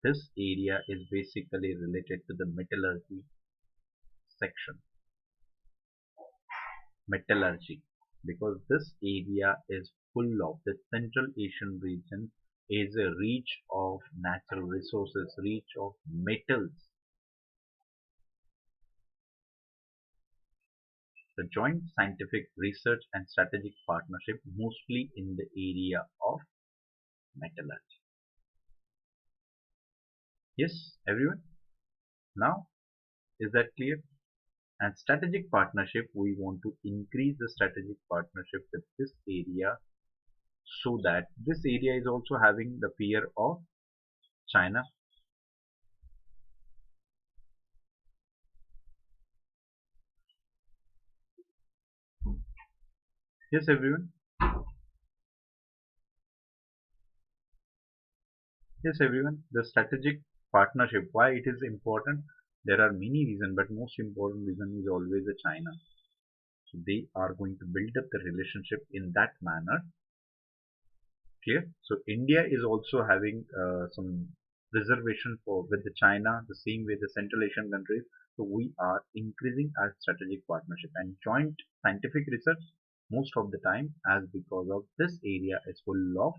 This area is basically related to the metallurgy section. Metallurgy. Because this area is full of the Central Asian region is a reach of natural resources, reach of metals. The joint scientific research and strategic partnership mostly in the area of metallurgy. Yes, everyone? Now, is that clear? And strategic partnership, we want to increase the strategic partnership with this area so that this area is also having the fear of China. Yes, everyone. Yes, everyone. The strategic partnership, why it is important? There are many reasons, but most important reason is always the China. So they are going to build up the relationship in that manner. Clear? So India is also having some reservation for with the China, the same way the Central Asian countries. So we are increasing our strategic partnership and joint scientific research most of the time as because of this area is full of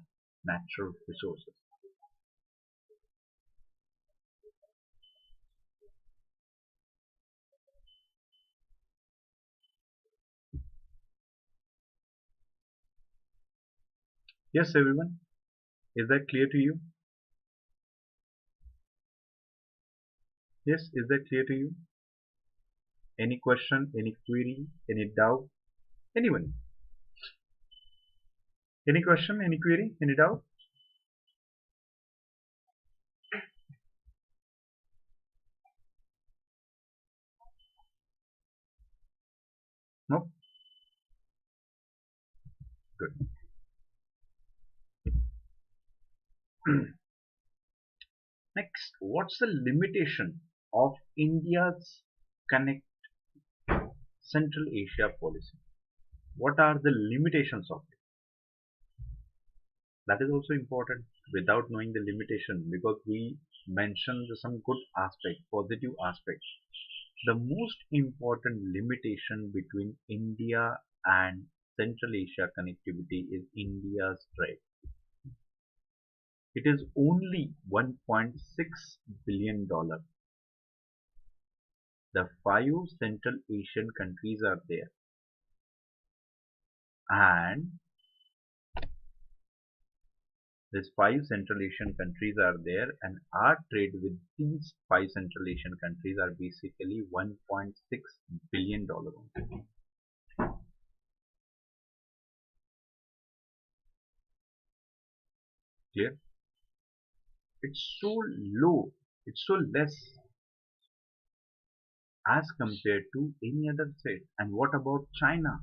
natural resources. Yes, everyone. Is that clear to you? Yes, is that clear to you? Any question, any query, any doubt? Anyone? Any question, any query, any doubt? No? Good. Next, what's the limitation of India's connect? Central Asia policy. What are the limitations of it? That is also important without knowing the limitation, because we mentioned some good aspect, positive aspects. The most important limitation between India and Central Asia connectivity is India's trade. It is only $1.6 billion. The five Central Asian countries are there, and these five Central Asian countries are there, and our trade with these five Central Asian countries are basically $1.6 billion only. Clear? It's so low, it's so less as compared to any other state. And what about China?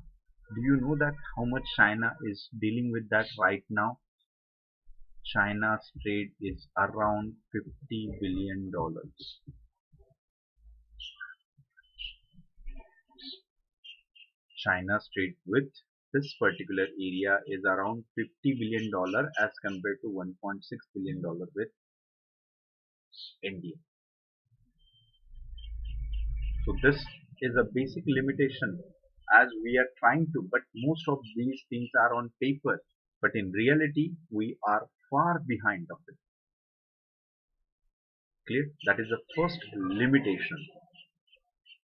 Do you know that how much China is dealing with that right now? China's trade is around $50 billion. China's trade with this particular area is around $50 billion as compared to $1.6 billion with India. So this is a basic limitation as we are trying to, but most of these things are on paper, but in reality we are far behind of it. Clear? That is the first limitation,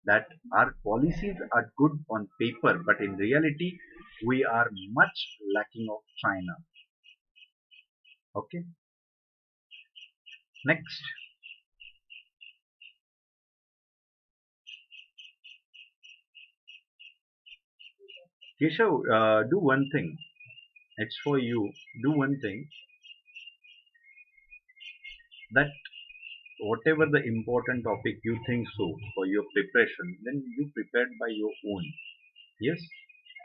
that our policies are good on paper, but in reality we are much lacking of China. Okay. Next, Keshav, do one thing. It's for you. Do one thing, that whatever the important topic you think so for your preparation, then you prepared by your own. Yes,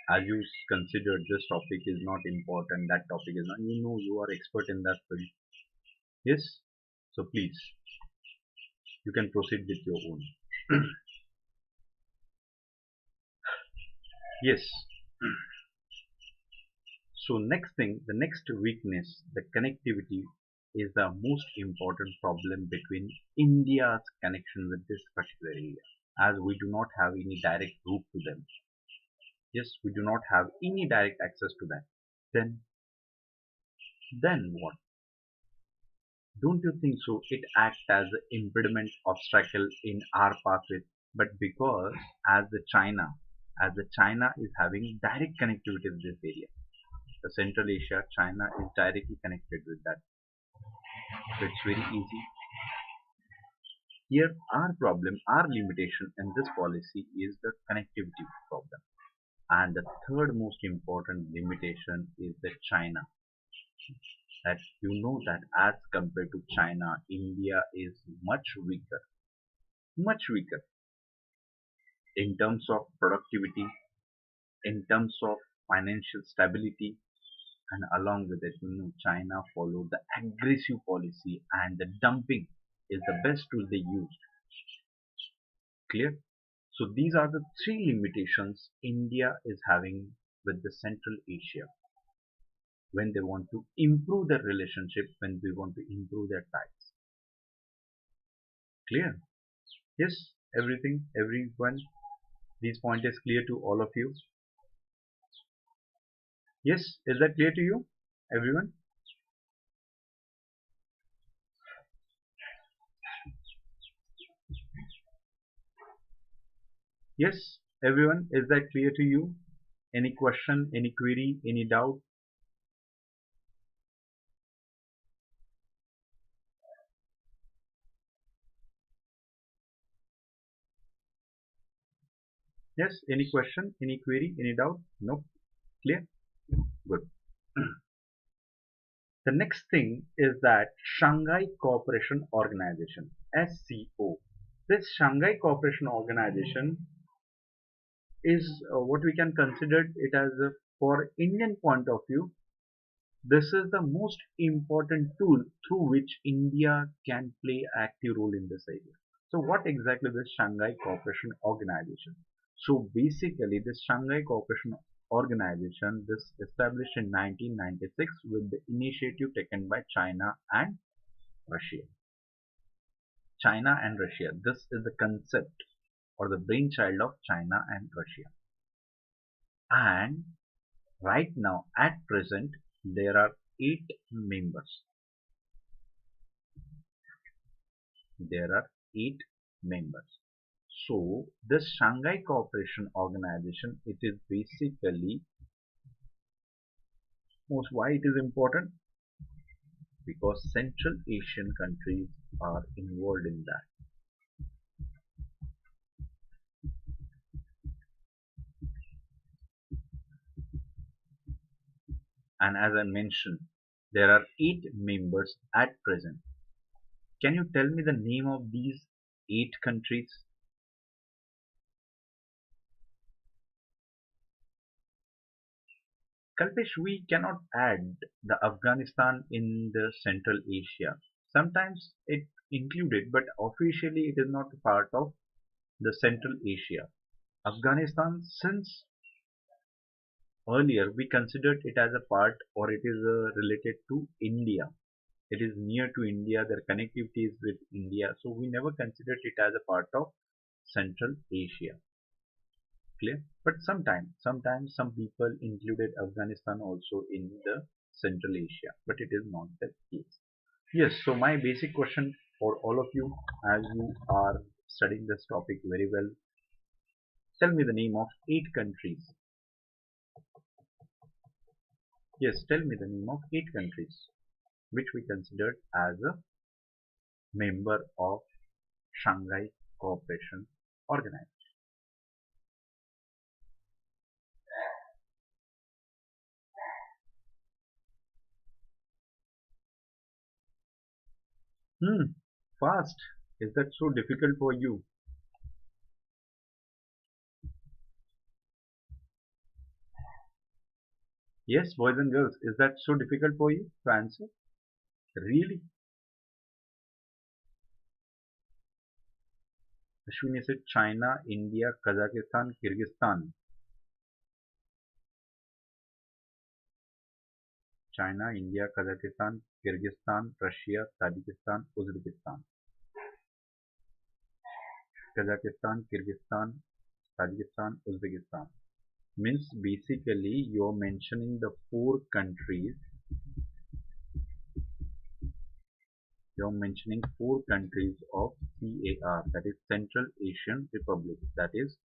as you considered this topic is not important, that topic is not. You know you are expert in that field. Yes, so please you can proceed with your own. Yes. So next thing, the next weakness, the connectivity is the most important problem between India's connection with this particular area, as we do not have any direct route to them. Yes, we do not have any direct access to that. Then what? Don't you think so? It acts as an impediment, obstacle in our pathway. But because as the China is having direct connectivity with this area, the Central Asia, China is directly connected with that. So it's very easy. Here, our problem, our limitation in this policy is the connectivity problem. And the third most important limitation is the China. That you know that as compared to China, India is much weaker in terms of productivity, in terms of financial stability, and along with it, China followed the aggressive policy, and the dumping is the best tool they used. Clear? So these are the three limitations India is having with the Central Asia when they want to improve their relationship, when they want to improve their ties. Clear? Yes, everyone, these point is clear to all of you. Yes, is that clear to you, everyone? Yes, everyone, is that clear to you? Any question, any query, any doubt? Yes, any question, any query, any doubt? No? Clear? Good. The next thing is that Shanghai Cooperation Organization, SCO. This Shanghai Cooperation Organization is what we can consider it as for Indian point of view. This is the most important tool through which India can play an active role in this area. So what exactly is Shanghai Cooperation Organization? So basically, this Shanghai Cooperation Organization, this established in 1996 with the initiative taken by China and Russia. China and Russia. This is the concept or the brainchild of China and Russia. And right now, at present, there are 8 members. There are 8 members. So this Shanghai Cooperation Organization, it is basically most why it is important, because Central Asian countries are involved in that. And as I mentioned, there are 8 members at present. Can you tell me the name of these 8 countries? Kalpesh, we cannot add the Afghanistan in the Central Asia. Sometimes it included, but officially it is not part of the Central Asia. Afghanistan, since earlier we considered it as a part, or it is related to India. It is near to India, their connectivity is with India, so we never considered it as a part of Central Asia. Clear? But sometimes some people included Afghanistan also in the Central Asia, but it is not the case. Yes, so my basic question for all of you, as you are studying this topic very well, tell me the name of 8 countries. Yes, tell me the name of 8 countries which we considered as a member of Shanghai Cooperation Organization. Hmm, fast. Is that so difficult for you? Yes, boys and girls, is that so difficult for you to answer? Really? Ashwini said China, India, Kazakhstan, Kyrgyzstan. China, India, Kazakhstan, Kyrgyzstan, Russia, Tajikistan, Uzbekistan. Kazakhstan, Kyrgyzstan, Tajikistan, Uzbekistan. Means basically you're mentioning the 4 countries. You're mentioning 4 countries of CAR, that is Central Asian Republic. That is,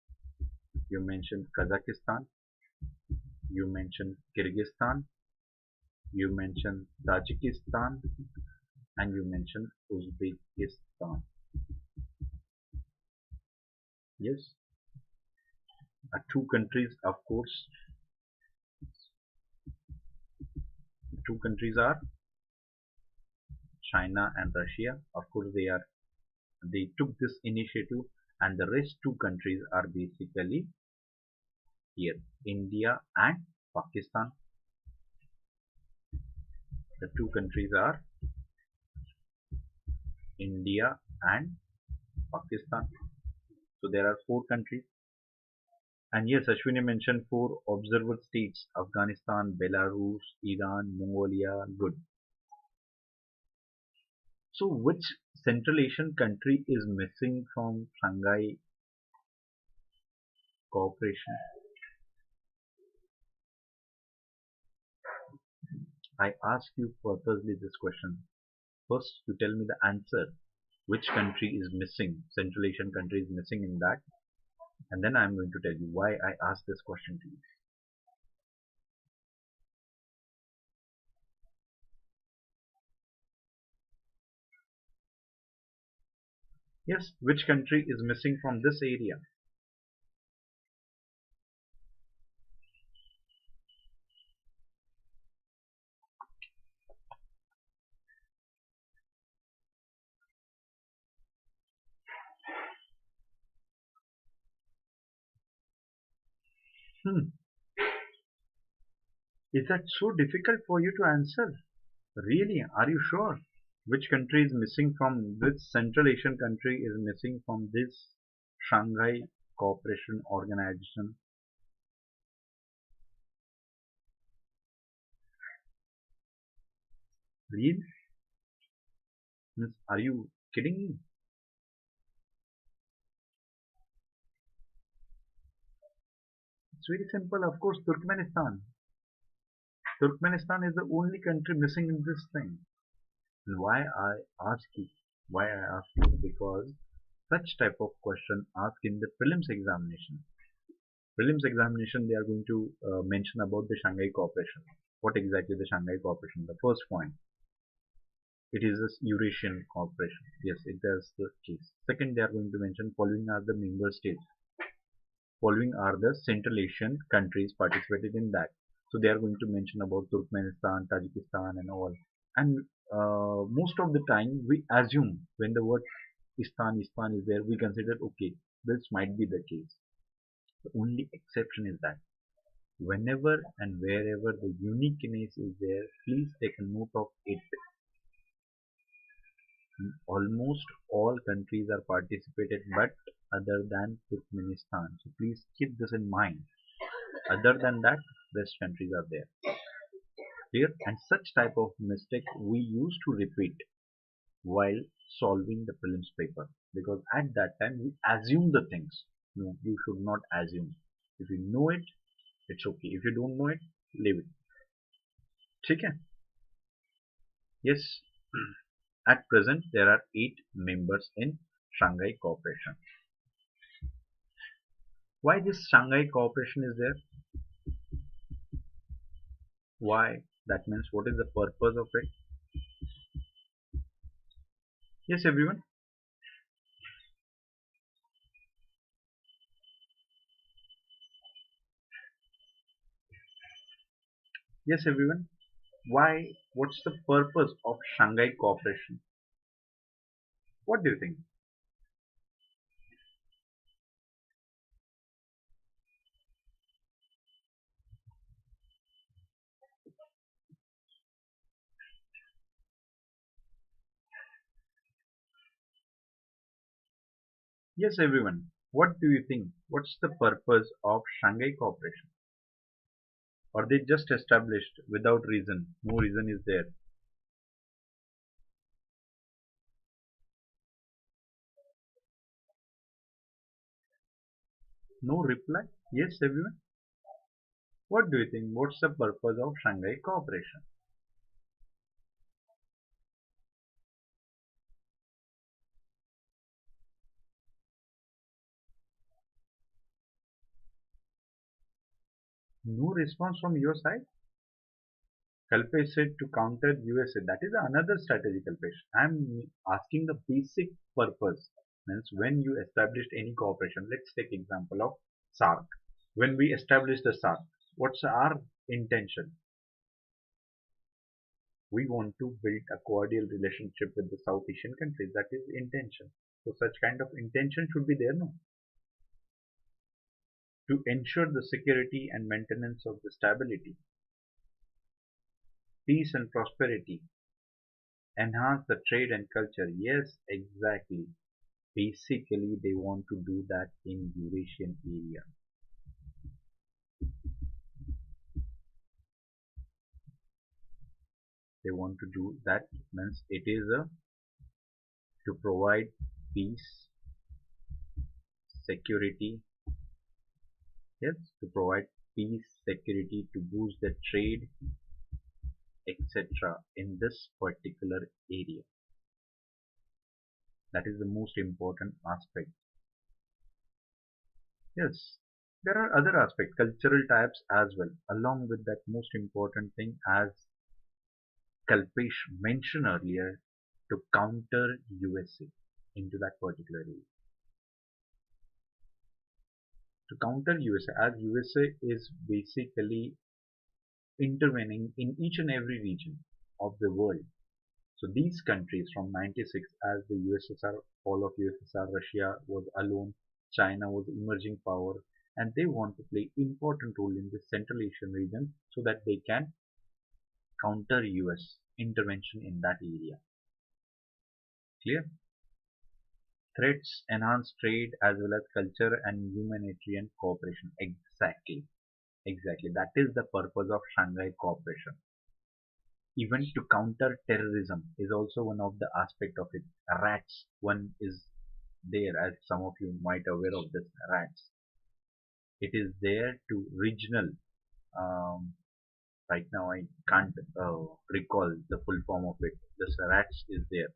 you mentioned Kazakhstan, you mentioned Kyrgyzstan, you mentioned Tajikistan, and you mentioned Uzbekistan. Yes, 2 countries, of course. 2 countries are China and Russia. Of course, they took this initiative, and the rest 2 countries are basically here, India and Pakistan. The 2 countries are India and Pakistan. So there are 4 countries. And yes, Ashwini mentioned 4 observer states: Afghanistan, Belarus, Iran, Mongolia. Good. So which Central Asian country is missing from Shanghai Cooperation? I ask you purposely this question. First, you tell me the answer. Which country is missing? Central Asian country is missing in that. And then I'm going to tell you why I asked this question to you. Yes, which country is missing from this area? Hmm. Is that so difficult for you to answer? Really? Are you sure? Which country is missing from which Central Asian country is missing from this Shanghai? Cooperation Organization. Read? Means, are you kidding me? It's very simple. Of course, Turkmenistan. Turkmenistan is the only country missing in this thing. And ask you? Why I ask you? Because such type of question asked in the prelims examination. Prelims examination, they are going to mention about the Shanghai Cooperation. What exactly the Shanghai Cooperation? The first point, it is a Eurasian Cooperation. Yes, it is the case. Second, they are going to mention following are the member states. Following are the Central Asian countries participated in that. So they are going to mention about Turkmenistan, Tajikistan, and all. And most of the time, we assume when the word Istan is there, we consider okay, this might be the case. The only exception is that whenever and wherever the uniqueness is there, please take a note of it. Almost all countries are participated, but other than Turkmenistan. So please keep this in mind. Other than that, rest countries are there. Clear? And such type of mistake we used to repeat while solving the prelims paper, because at that time we assume the things. No, you should not assume. If you know it, it's okay. If you don't know it, leave it. ठीक है? Yes. At present, there are 8 members in Shanghai Cooperation. Why this Shanghai Cooperation is there? Why? That means what is the purpose of it? Yes, everyone. Yes, everyone. Why? What's the purpose of Shanghai Cooperation? What do you think? Yes, everyone. What do you think? What's the purpose of Shanghai Cooperation? Or they just established without reason? No reason is there. No reply? Yes, everyone. What do you think? What's the purpose of Shanghai Cooperation? No response from your side? Kalpesh said to counter USA. That is another strategy, Kalpesh. I am asking the basic purpose. Means when you established any cooperation, let's take example of SARC. When we establish the SARC, what's our intention? We want to build a cordial relationship with the South Asian countries. That is intention. So such kind of intention should be there, no? To ensure the security and maintenance of the stability, peace and prosperity, enhance the trade and culture. Yes, exactly. Basically, they want to do that in Eurasian area. They want to do that means it is a to provide peace, security. Yes, to provide peace, security, to boost the trade, etc. in this particular area. That is the most important aspect. Yes, there are other aspects, cultural types as well. Along with that most important thing, as Kalpesh mentioned earlier, to counter USA into that particular area. To counter USA, as USA is basically intervening in each and every region of the world. So these countries from 96, as the USSR, fall of USSR, Russia was alone, China was emerging power, and they want to play important role in the Central Asian region so that they can counter US intervention in that area. Clear? Threats enhance trade as well as culture and humanitarian cooperation. Exactly. Exactly. That is the purpose of Shanghai Cooperation. Even to counter terrorism is also one of the aspect of it. Rats, one is there, as some of you might aware of this. Rats. It is there to regional. Um, right now, I can't recall the full form of it. This rats is there.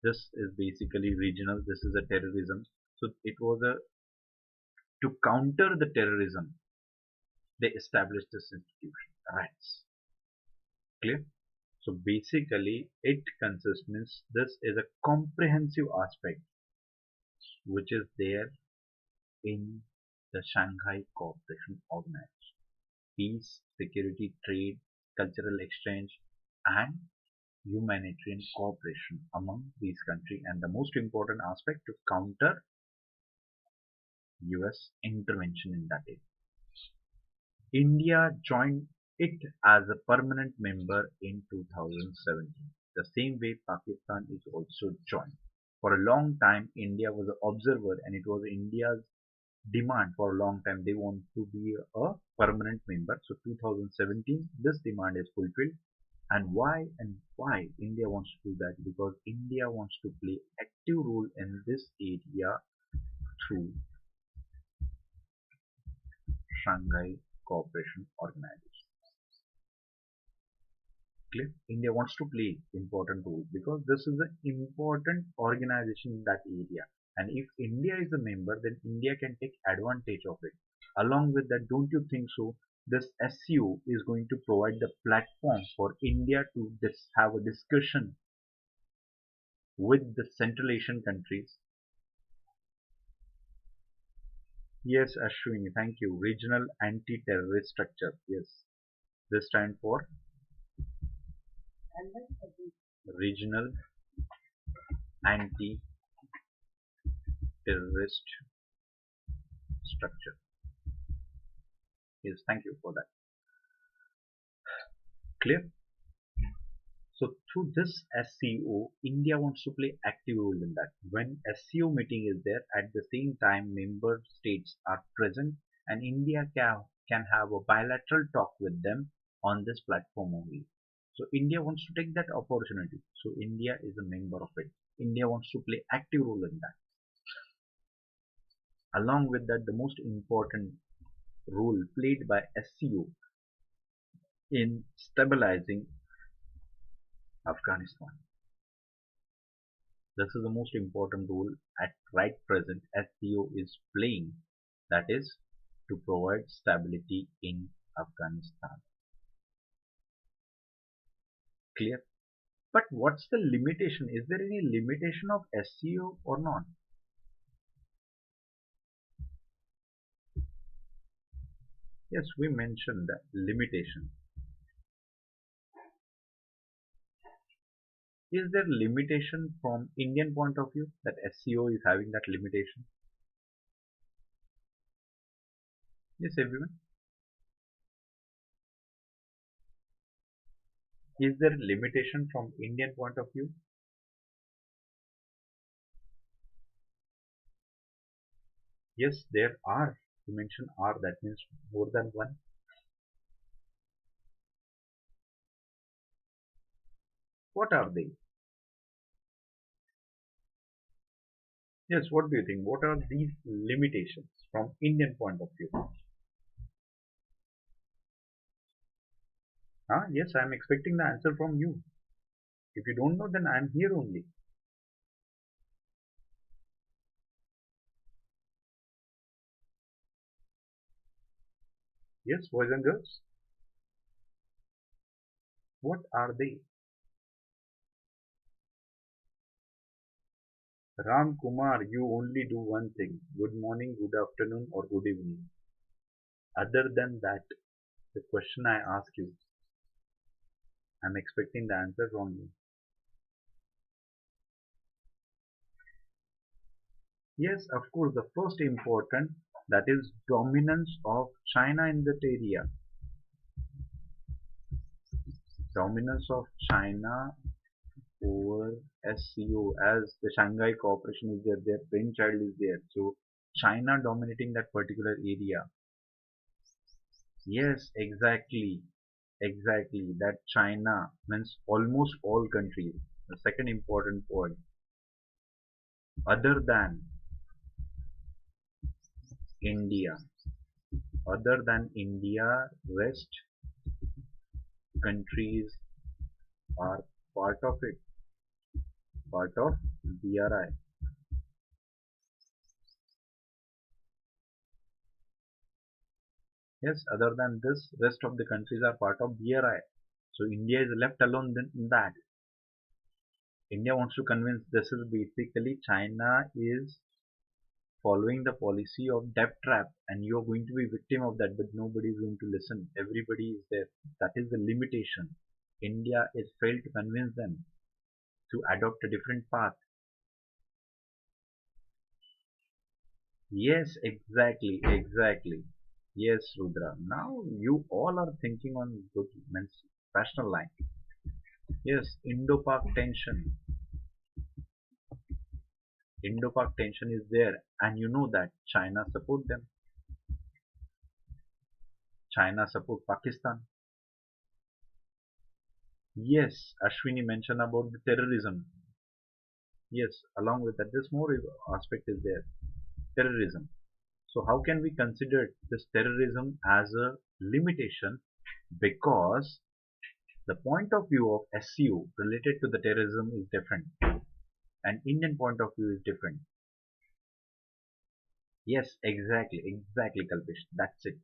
This is basically regional. This is a terrorism. So it was a to counter the terrorism. They established this institution. Rats. Clear? So basically, it consists means this is a comprehensive aspect which is there in the Shanghai Cooperation Organization. Peace, security, trade, cultural exchange, and humanitarian cooperation among these countries. And the most important aspect to counter US intervention in that area. India joined it as a permanent member in 2017. The same way Pakistan is also joined. For a long time, India was an observer, and it was India's demand for a long time. They want to be a permanent member. So 2017, this demand is fulfilled. And why India wants to do that? Because India wants to play active role in this area through Shanghai Cooperation Organization. Clear? India wants to play important role because this is an important organization in that area. And if India is a member, then India can take advantage of it. Along with that, don't you think so? This SCO is going to provide the platform for India to have a discussion with the Central Asian countries. Yes, Ashwini, thank you. Regional anti-terrorist structure. Yes, this stands for regional anti-terrorist structure. Yes, thank you for that. Clear? So through this SCO, India wants to play active role in that. When SCO meeting is there, at the same time member states are present and India can have a bilateral talk with them on this platform only. So India wants to take that opportunity. So India is a member of it. India wants to play active role in that. Along with that, the most important role played by SCO in stabilizing Afghanistan. This is the most important role at right present SCO is playing, that is to provide stability in Afghanistan. Clear? But what's the limitation? Is there any limitation of SCO or not? Yes, we mentioned that limitation. Is there limitation from Indian point of view that SCO is having that limitation? Yes, everyone. Is there limitation from Indian point of view? Yes, there are. You mentioned are, that means more than one. What are they? Yes, what do you think? What are these limitations from Indian point of view? Yes, I am expecting the answer from you. If you don't know, then I am here only. Yes, boys and girls. What are they? Ram Kumar, you only do one thing. Good morning, good afternoon, or good evening. Other than that, the question I ask you, I'm expecting the answer from you. Yes, of course, the first important, that is dominance of China in that area. Dominance of China over SCO, as the Shanghai Cooperation is there, their brainchild is there. So China dominating that particular area. Yes, exactly. Exactly. That China means almost all countries. The second important point, other than India, other than India, West countries are part of it, part of BRI. Yes, other than this, rest of the countries are part of BRI. So India is left alone in that. India wants to convince this is basically China is following the policy of debt trap and you're going to be victim of that, but nobody is going to listen. Everybody is there. That is the limitation. India is failed to convince them to adopt a different path. Yes, exactly, exactly. Yes, Rudra. Now you all are thinking on good means rational line. Yes, Indo-Pak tension. Indo-Pak tension is there, and you know that China support them. China support Pakistan. Yes, Ashwini mentioned about the terrorism. Yes, along with that, this more aspect is there. Terrorism. So how can we consider this terrorism as a limitation? Because the point of view of SCO related to the terrorism is different, and Indian point of view is different. Yes, exactly, exactly, Kalpesh. That's it.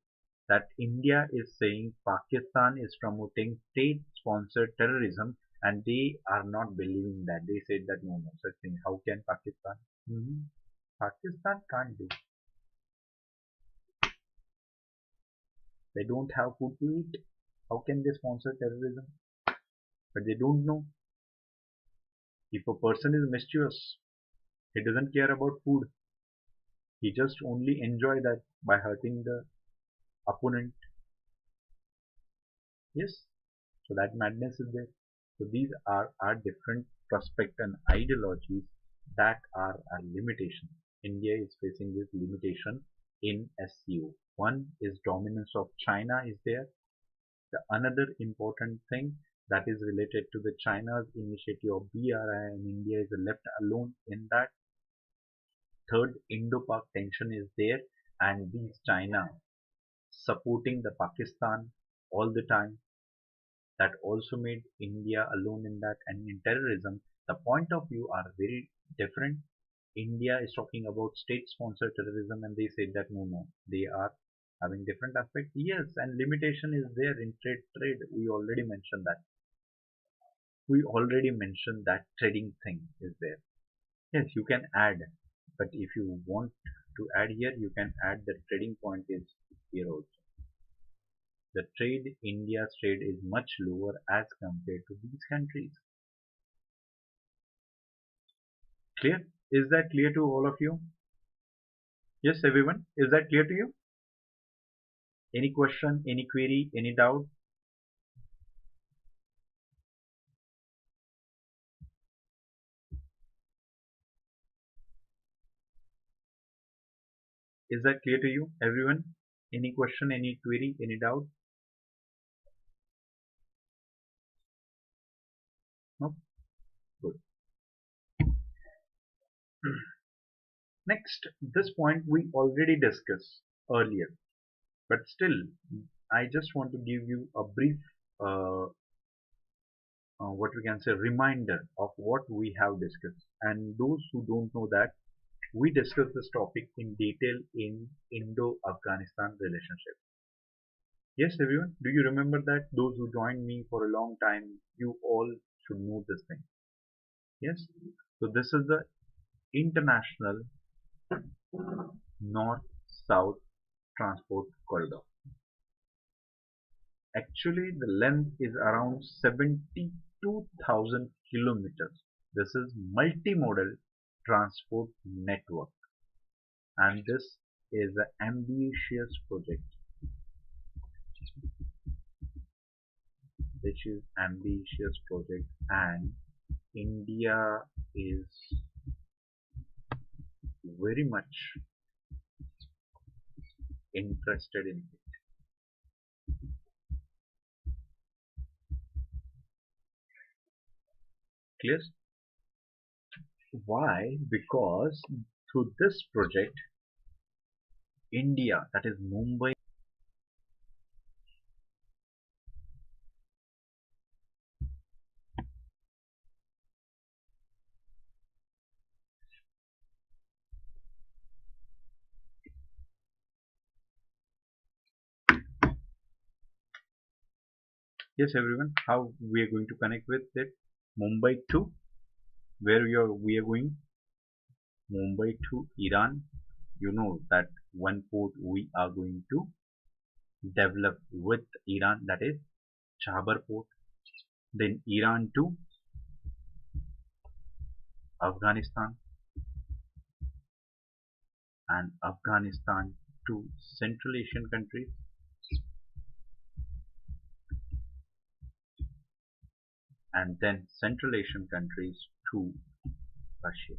That India is saying Pakistan is promoting state-sponsored terrorism, and they are not believing that. They said that no, no such thing. How can Pakistan? Mhm. Pakistan can't do. They don't have food to eat. How can they sponsor terrorism? But they don't know. If a person is mischievous, he doesn't care about food. He just only enjoy that by hurting the opponent. Yes. So that madness is there. So these are our different prospect and ideologies that are our limitation. India is facing this limitation in SCO. One is dominance of China is there. The another important thing that is related to the China's initiative of BRI and India is left alone in that. Third, Indo-Pak tension is there and these China supporting the Pakistan all the time. That also made India alone in that, and in terrorism the point of view are very different. India is talking about state sponsored terrorism and they said that no, they are having different aspects. Yes, and limitation is there in trade. We already mentioned that trading thing is there. Yes, you can add, but if you want to add here you can add the trading point is here also. The trade, India's trade is much lower as compared to these countries. Clear? Is that clear to all of you? Yes, everyone. Is that clear to you? Any question, any query, any doubt? Is that clear to you, everyone? Any question, any query, any doubt? No? Good. Next, this point we already discussed earlier, but still, I just want to give you a brief, uh, what we can say, reminder of what we have discussed. And those who don't know that, we discussed this topic in detail in Indo-Afghanistan relationship. Yes, everyone, do you remember that? Those who joined me for a long time, you all should know this thing. Yes. So this is the international north-south transport corridor. Actually, the length is around 72,000 kilometers. This is multimodal transport network, and this is an ambitious project, which is ambitious project, and India is very much interested in it. Clear? Why? Because through this project, India, that is Mumbai. Yes, everyone, how we are going to connect with it? Mumbai to where we are going? Mumbai to Iran. You know that one port we are going to develop with Iran, that is Chabar port. Then Iran to Afghanistan, and Afghanistan to Central Asian countries, and then Central Asian countries to Russia.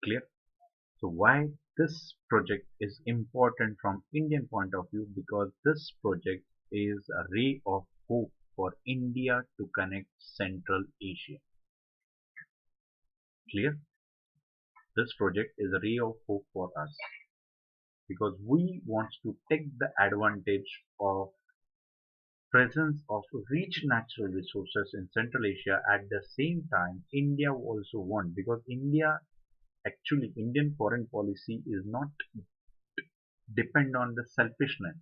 Clear? So why this project is important from Indian point of view? Because this project is a ray of hope for India to connect Central Asia. Clear? This project is a ray of hope for us because we want to take the advantage of presence of rich natural resources in Central Asia. At the same time, India also want, because actually Indian foreign policy is not depend on the selfishness.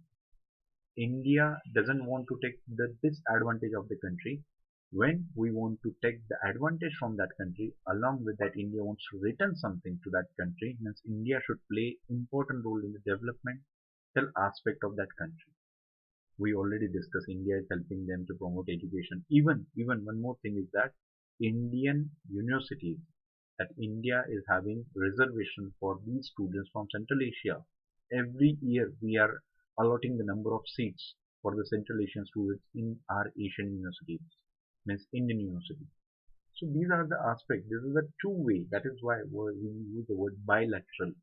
India doesn't want to take the disadvantage of the country. When we want to take the advantage from that country, along with that India wants to return something to that country, means India should play important role in the developmental aspect of that country. We already discussed India is helping them to promote education. Even one more thing is that Indian universities, that India is having reservation for these students from Central Asia. Every year we are allotting the number of seats for the Central Asian students in our Asian universities, means Indian universities. So these are the aspects. This is a two-way. That is why we use the word bilateral.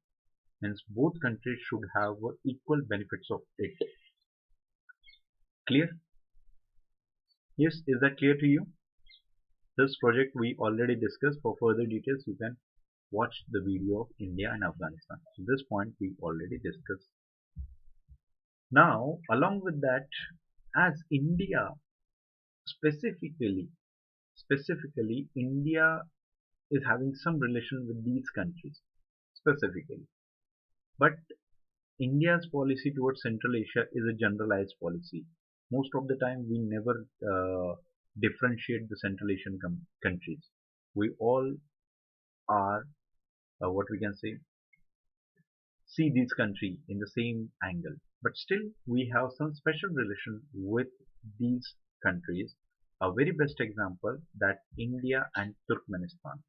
Means both countries should have equal benefits of it. Clear? Yes, is that clear to you? This project we already discussed. For further details, you can watch the video of India and Afghanistan. So this point we already discussed. Now, along with that, as India specifically, India is having some relation with these countries specifically. But India's policy towards Central Asia is a generalized policy. Most of the time, we never differentiate the Central Asian countries. We all are, what we can say, see this country in the same angle. But still, we have some special relation with these countries. A very best example that India and Turkmenistan.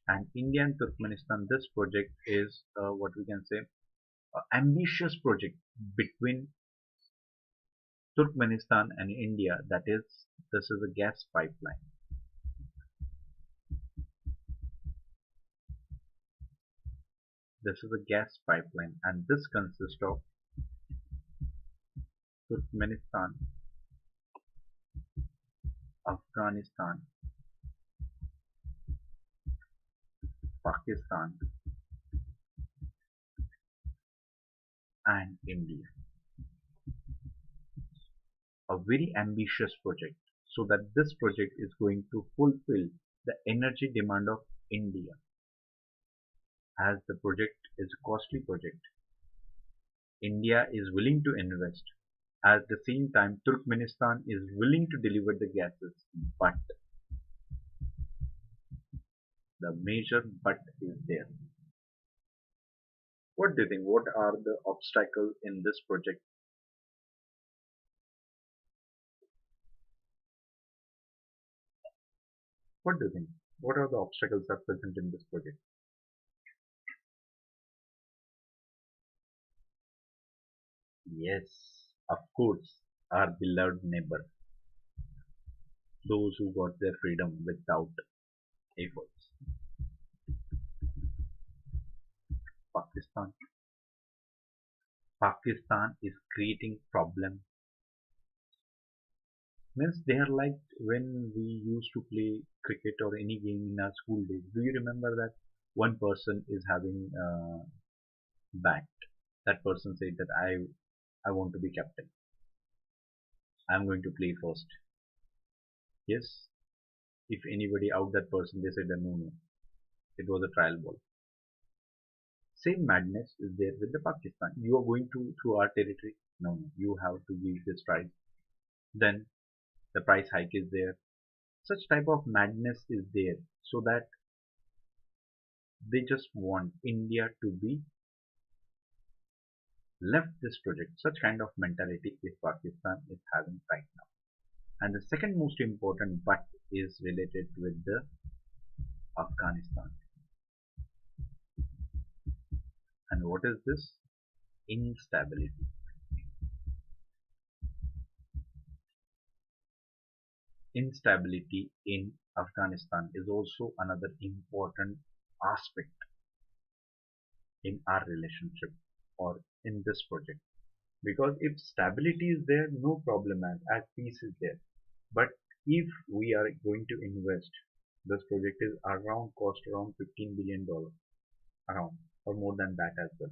And India and Turkmenistan, this project is what we can say, ambitious project between Turkmenistan and India. That is, this is a gas pipeline. This is a gas pipeline, and this consists of Turkmenistan, Afghanistan, Pakistan, and India. A very ambitious project, so that this project is going to fulfill the energy demand of India. As the project is a costly project, India is willing to invest. At the same time, Turkmenistan is willing to deliver the gases, but the major but is there. What do you think? What are the obstacles in this project? What do you think? What are the obstacles that are present in this project? Yes, of course, our beloved neighbor. those who got their freedom without efforts. Pakistan. Pakistan is creating problem. Means they are like when we used to play cricket or any game in our school days. Do you remember that one person is having bat? That person said that I want to be captain. I'm going to play first. Yes. If anybody out that person, they said that no, no, it was a trial ball. Same madness is there with the Pakistan. You are going to through our territory. No, no, you have to give this price. Then the price hike is there. Such type of madness is there, so that they just want India to be left this project. Such kind of mentality is Pakistan is having right now. And the second most important but is related with the Afghanistan. And what is this? Instability. Instability in Afghanistan is also another important aspect in our relationship or in this project. Because if stability is there, no problem as peace is there. But if we are going to invest, this project is around cost around $15 billion, around or more than that as well.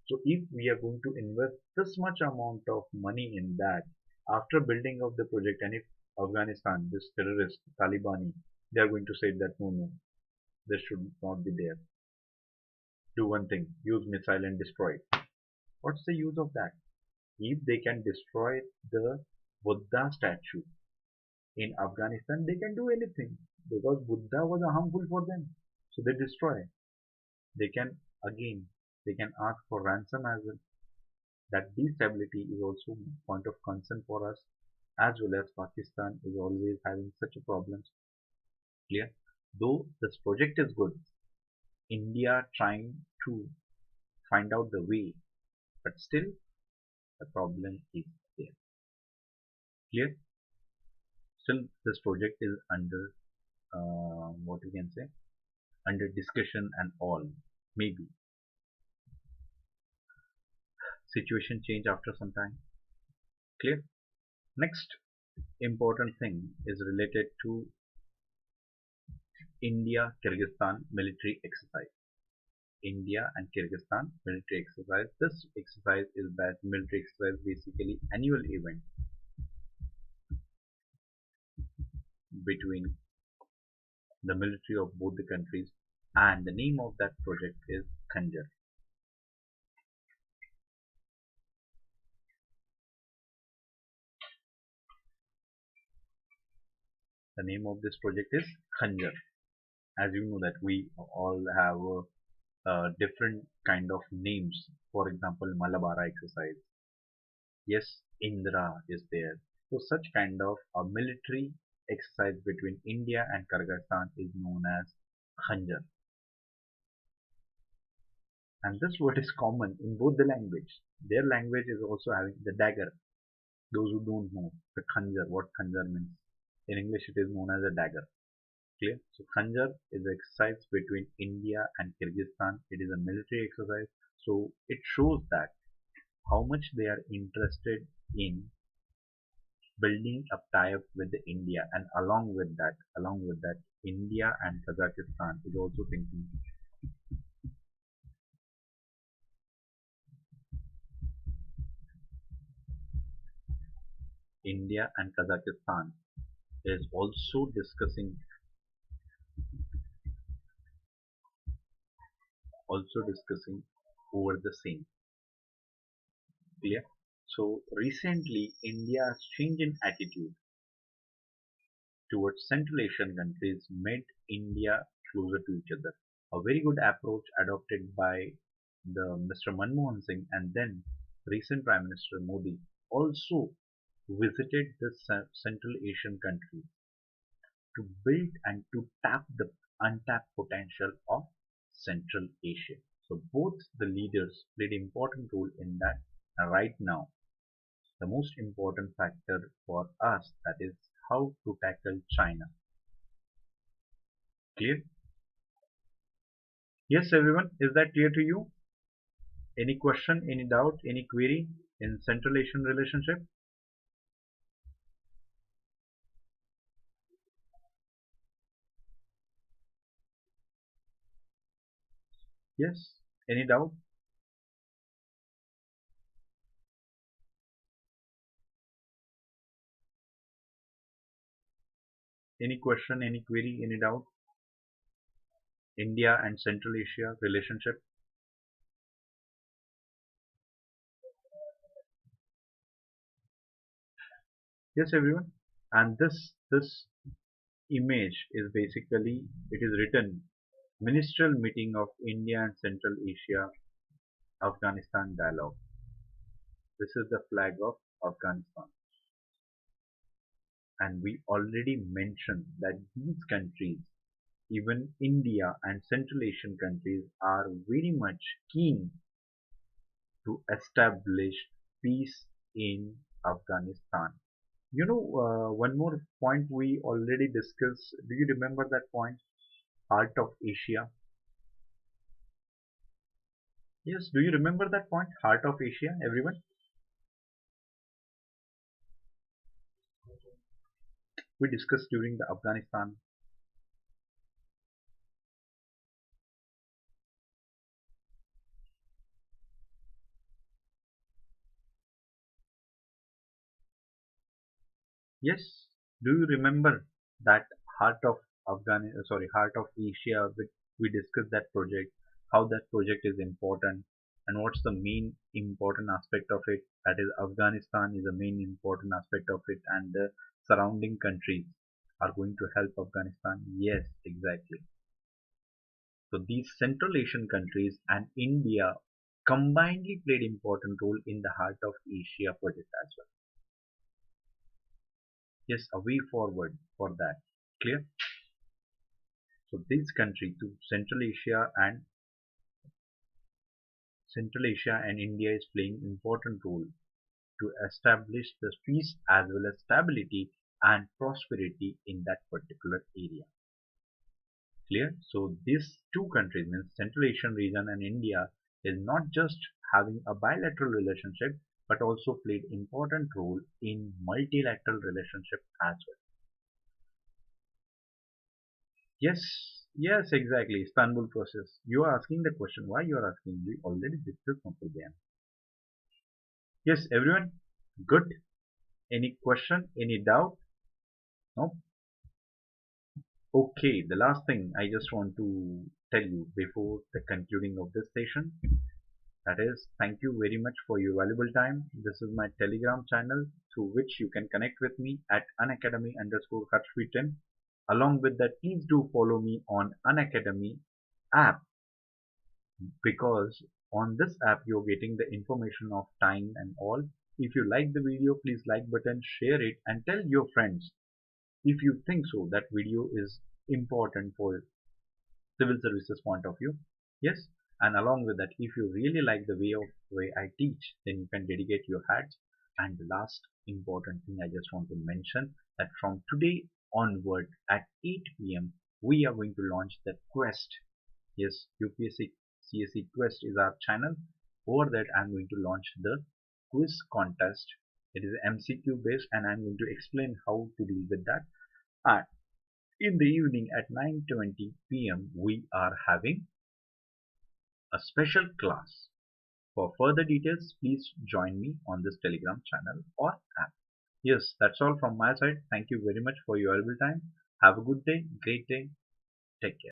So if we are going to invest this much amount of money in that, after building of the project, and if Afghanistan, this terrorist, Taliban, they are going to say that no, no, this should not be there. Do one thing, use missile and destroy it. What's the use of that? If they can destroy the Buddha statue in Afghanistan, they can do anything because Buddha was harmful for them. So they destroy. They can again, they can ask for ransom as well. That destability is also a point of concern for us, as well as Pakistan is always having such a problem. Clear? Though this project is good, India trying to find out the way, but still the problem is there. Clear? Still this project is under what we can say, under discussion and all. Maybe situation change after some time. Clear? Next important thing is related to India Kyrgyzstan military exercise. India and Kyrgyzstan military exercise. This exercise is that military exercise, basically annual event between the military of both the countries, and the name of that project is Khanjar. The name of this project is Khanjar. As you know that we all have different kind of names. For example, Malabara exercise. Yes, Indra is there. So such kind of a military exercise between India and Kyrgyzstan is known as Khanjar. And this word is common in both the language. Their language is also having the dagger. Those who don't know the Khanjar, what Khanjar means. In English it is known as a dagger. Clear? So Khanjar is an exercise between India and Kyrgyzstan. It is a military exercise. So it shows that how much they are interested in building a tie-up with the India, and along with that, India and Kazakhstan is also thinking. India and Kazakhstan is also discussing over the same. Clear? So recently, India's change in attitude towards Central Asian countries made India closer to each other. A very good approach adopted by the Mr. Manmohan Singh, and then recent Prime Minister Modi also visited the Central Asian countries to build and to tap the untapped potential of Central Asia. So both the leaders played an important role in that. And right now, the most important factor for us, that is how to tackle China. Clear? Yes, everyone. Is that clear to you? Any question, any doubt, any query in Central Asian relationship? Yes. Any doubt? Any question, any query, any doubt? India and Central Asia relationship? Yes, everyone. And this image is basically it is written Ministerial Meeting of India and Central Asia Afghanistan Dialogue. This is the flag of Afghanistan. And we already mentioned that these countries, even India and Central Asian countries, are very much keen to establish peace in Afghanistan. One more point we already discussed. Do you remember that point? Heart of Asia. Yes, do you remember that point? Heart of Asia, everyone? We discussed during the Afghanistan. Yes, do you remember that Heart of Asia? We discussed that project, how that project is important, and what's the main important aspect of it. That is, Afghanistan is a main important aspect of it, and the surrounding countries are going to help Afghanistan. Yes, exactly. So these Central Asian countries and India combinedly played important role in the Heart of Asia project as well. Yes, a way forward for that. Clear? So these countries, to Central Asia and India is playing important role to establish the peace as well as stability and prosperity in that particular area. Clear? So these two countries, means Central Asian region and India, is not just having a bilateral relationship but also played important role in multilateral relationship as well. Yes, yes, exactly. Istanbul process. You are asking the question. Why you are asking? We already discussed most of them. Yes, everyone. Good. Any question? Any doubt? No? Okay. The last thing I just want to tell you before the concluding of this session. That is, thank you very much for your valuable time. This is my Telegram channel through which you can connect with me at Unacademy underscore Harshvardhan. Along with that, please do follow me on Unacademy app, because on this app you're getting the information of time and all. If you like the video, please like button, share it and tell your friends if you think so that video is important for civil services point of view. Yes, and along with that, if you really like the way I teach, then you can dedicate your hearts. And the last important thing I just want to mention, that from today onward at 8 p.m. we are going to launch the quest. Yes, UPSC CSE quest is our channel. Over that I'm going to launch the quiz contest. It is MCQ based and I'm going to explain how to deal with that. And in the evening at 9:20 p.m. we are having a special class. For further details, please join me on this Telegram channel or app. Yes, that's all from my side. Thank you very much for your valuable time. Have a good day, great day. Take care.